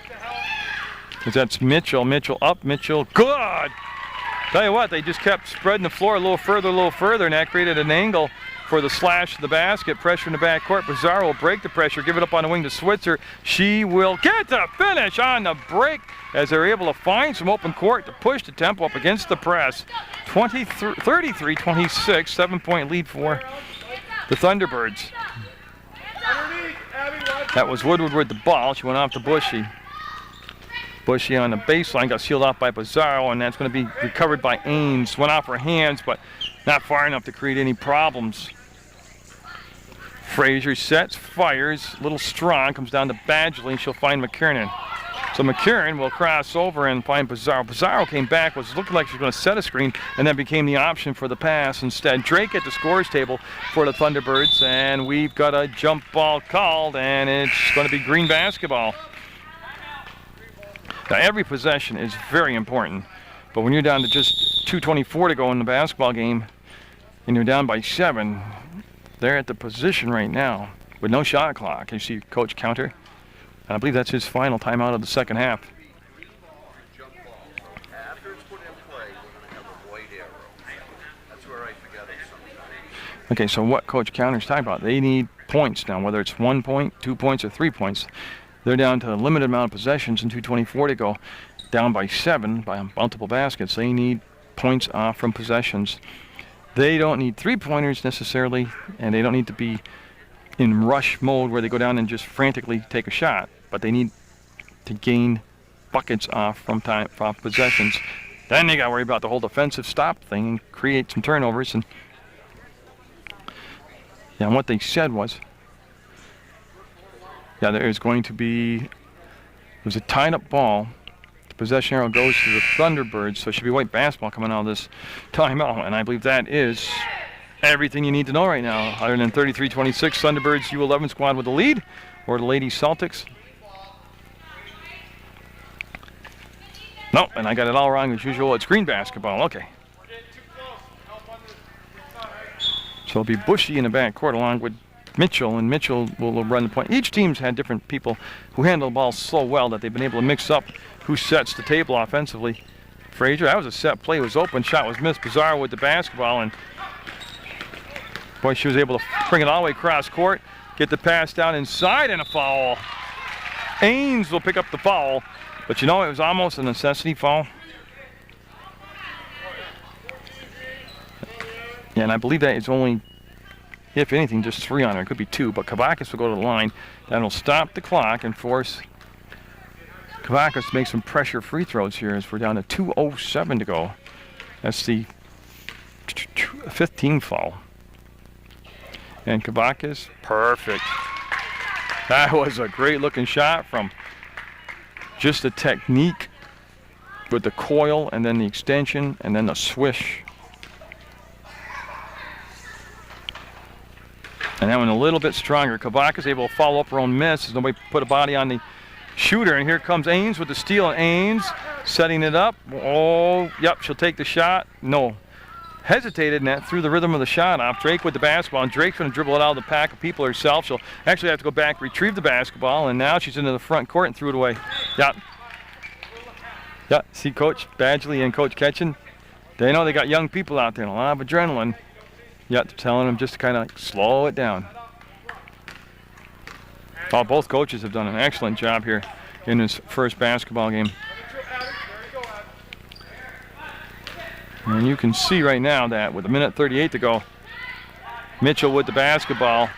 That's Mitchell. Mitchell up. Mitchell. Good! Tell you what, they just kept spreading the floor a little further, and that created an angle for the slash to the basket. Pressure in the backcourt. Bizarro will break the pressure, give it up on the wing to Switzer. She will get the finish on the break as they're able to find some open court to push the tempo up against the press. 33-26, 7-point lead for the Thunderbirds. That was Woodward with the ball. She went off to Bushy. Bushy on the baseline, got sealed off by Bizarro, and that's going to be recovered by Ains. Went off her hands, but not far enough to create any problems. Frazier sets, fires, a little strong, comes down to Badgley, and she'll find McKernan. So McKernan will cross over and find Bizarro. Bizarro came back, was looking like she was going to set a screen, and then became the option for the pass. Instead, Drake at the scores table for the Thunderbirds, and we've got a jump ball called, and it's going to be green basketball. Now, every possession is very important, but when you're down to just 2:24 to go in the basketball game, and you're down by 7, they're at the position right now with no shot clock. You see Coach counter. And I believe that's his final timeout of the second half. Okay, so what Coach Counter's talking about, they need points now, whether it's 1 point, 2 points, or 3 points. They're down to a limited amount of possessions and 2:24 to go, down by 7 by multiple baskets. They need points off from possessions. They don't need 3-pointers necessarily, and they don't need to be in rush mode where they go down and just frantically take a shot, but they need to gain buckets off from possessions. Then they got to worry about the whole defensive stop thing and create some turnovers. And yeah, and what they said was, yeah, there is going to be, there's a tied up ball. The possession arrow goes to the Thunderbirds, so it should be white basketball coming out of this timeout, and I believe that is everything you need to know right now. Other than 33-26, Thunderbirds U11 squad with the lead, or the Lady Celtics. Nope, and I got it all wrong as usual. It's green basketball. Okay. So it'll be Bushy in the backcourt along with Mitchell, and Mitchell will run the point. Each team's had different people who handle the ball so well that they've been able to mix up who sets the table offensively. Frazier, that was a set play, was open, shot was missed. Pizarro with the basketball, and boy, she was able to bring it all the way across court, get the pass down inside, and a foul. Ains will pick up the foul, but you know, it was almost a necessity foul. Yeah, and I believe that it's only, if anything, just 3 on her. It could be 2, but Kavakis will go to the line. That'll stop the clock and force Kavakis to make some pressure free throws here as we're down to 2:07 to go. That's the 5th team foul. And Kavakis, perfect. That was a great looking shot from just the technique with the coil and then the extension and then the swish. And that one a little bit stronger. Kavakis able to follow up her own miss as nobody put a body on the shooter. And here comes Ains with the steal. And Ains setting it up. Oh, yep, she'll take the shot. No. Hesitated, and that threw the rhythm of the shot off. Drake with the basketball, and Drake's going to dribble it out of the pack of people herself. She'll actually have to go back, retrieve the basketball, and now she's into the front court and threw it away. Yep. Yep, see Coach Badgley and Coach Ketchen? They know they got young people out there and a lot of adrenaline. Yep, telling them just to kind of slow it down. Oh, both coaches have done an excellent job here in this first basketball game. And you can see right now that with 1:38 to go, Mitchell with the basketball.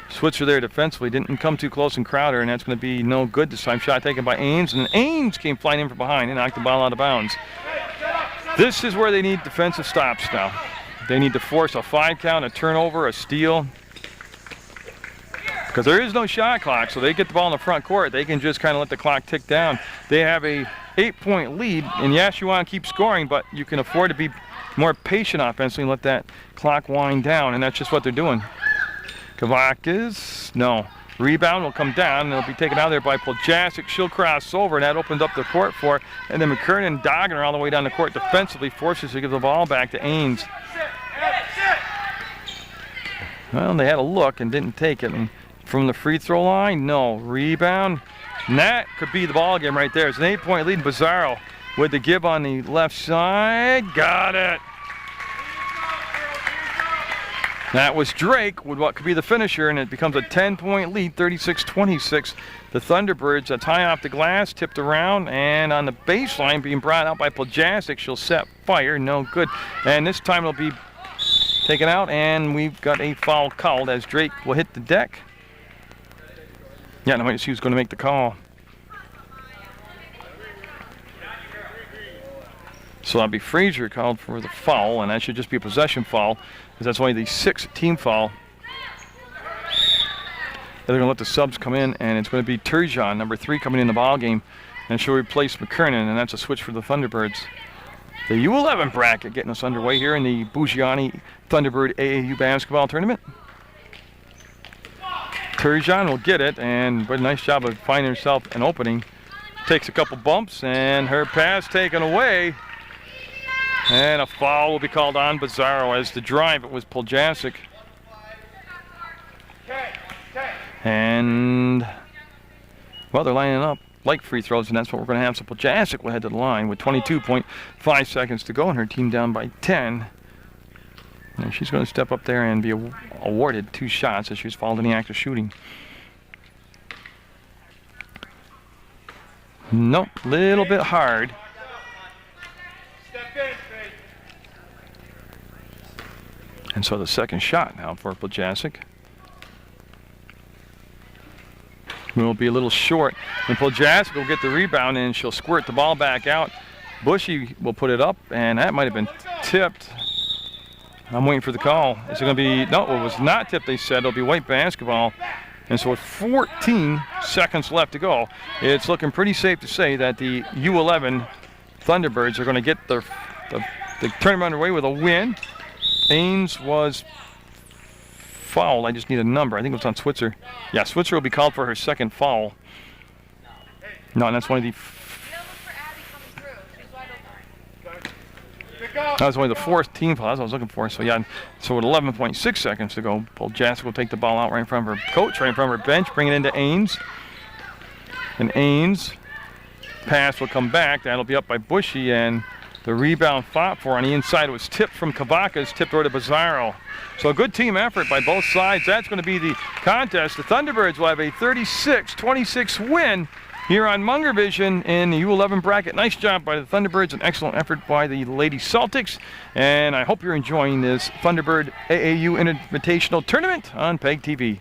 Switzer there defensively, didn't come too close and crowd her, and that's going to be no good this time. Shot taken by Ains, and Ains came flying in from behind and knocked the ball out of bounds. This is where they need defensive stops now. They need to force a 5 count, a turnover, a steal. Because there is no shot clock, so they get the ball in the front court. They can just kind of let the clock tick down. They have a 8-point lead, and yes, you want to keep scoring, but you can afford to be more patient offensively and let that clock wind down, and that's just what they're doing. Kavakis, no. Rebound will come down, and it'll be taken out of there by Poljasic. She'll cross over, and that opens up the court for her. And then McKernan dogging her all the way down the court defensively, forces her to give the ball back to Ains. Well, they had a look and didn't take it. And from the free throw line, no. Rebound. And that could be the ball game right there. It's an 8-point lead. Pizarro with the give on the left side. Got it. That was Drake with what could be the finisher, and it becomes a 10-point lead, 36-26. The Thunderbirds, a tie off the glass, tipped around, and on the baseline being brought out by Poljasic. She'll set fire, no good. And this time it'll be taken out, and we've got a foul called as Drake will hit the deck. Yeah, no, see who's going to make the call. So that'll be Frazier called for the foul, and that should just be a possession foul, because that's only the 6th team foul. They're going to let the subs come in, and it's going to be Turgeon, number 3, coming in the ball game, and she'll replace McKernan, and that's a switch for the Thunderbirds. The U11 bracket getting us underway here in the Bugiani Thunderbird AAU basketball tournament. Turgeon will get it, and what a nice job of finding herself an opening. Takes a couple bumps, and her pass taken away. And a foul will be called on Pizarro as the drive. It was Poljasic. And, well, they're lining up like free throws, and that's what we're going to have. So Poljasic will head to the line with 22.5 seconds to go, and her team down by 10. And she's going to step up there and be awarded 2 shots as she's fouled in the act of shooting. Nope, little bit hard. And so the second shot now for Poljasic will be a little short. And Poljasic will get the rebound, and she'll squirt the ball back out. Bushy will put it up, and that might have been tipped. I'm waiting for the call. Is it going to be? No, it was not tipped, they said. It'll be white basketball. And so with 14 seconds left to go, it's looking pretty safe to say that the U11 Thunderbirds are going to get the tournament underway with a win. Ains was fouled. I just need a number. I think it was on Switzer. Yeah, Switzer will be called for her second foul. No, and that's one of the... That was only the fourth team foul. That's what I was looking for. So, yeah, so with 11.6 seconds to go, Paul Jassic will take the ball out right in front of her coach, right in front of her bench, bring it into Ains. And Ains, pass will come back. That'll be up by Bushy, and the rebound fought for on the inside. It was tipped from Kavakas, tipped over to Bizarro. So a good team effort by both sides. That's going to be the contest. The Thunderbirds will have a 36-26 win here on Munger Vision in the U11 bracket. Nice job by the Thunderbirds, an excellent effort by the Lady Celtics. And I hope you're enjoying this Thunderbird AAU Invitational Tournament on PEGTV.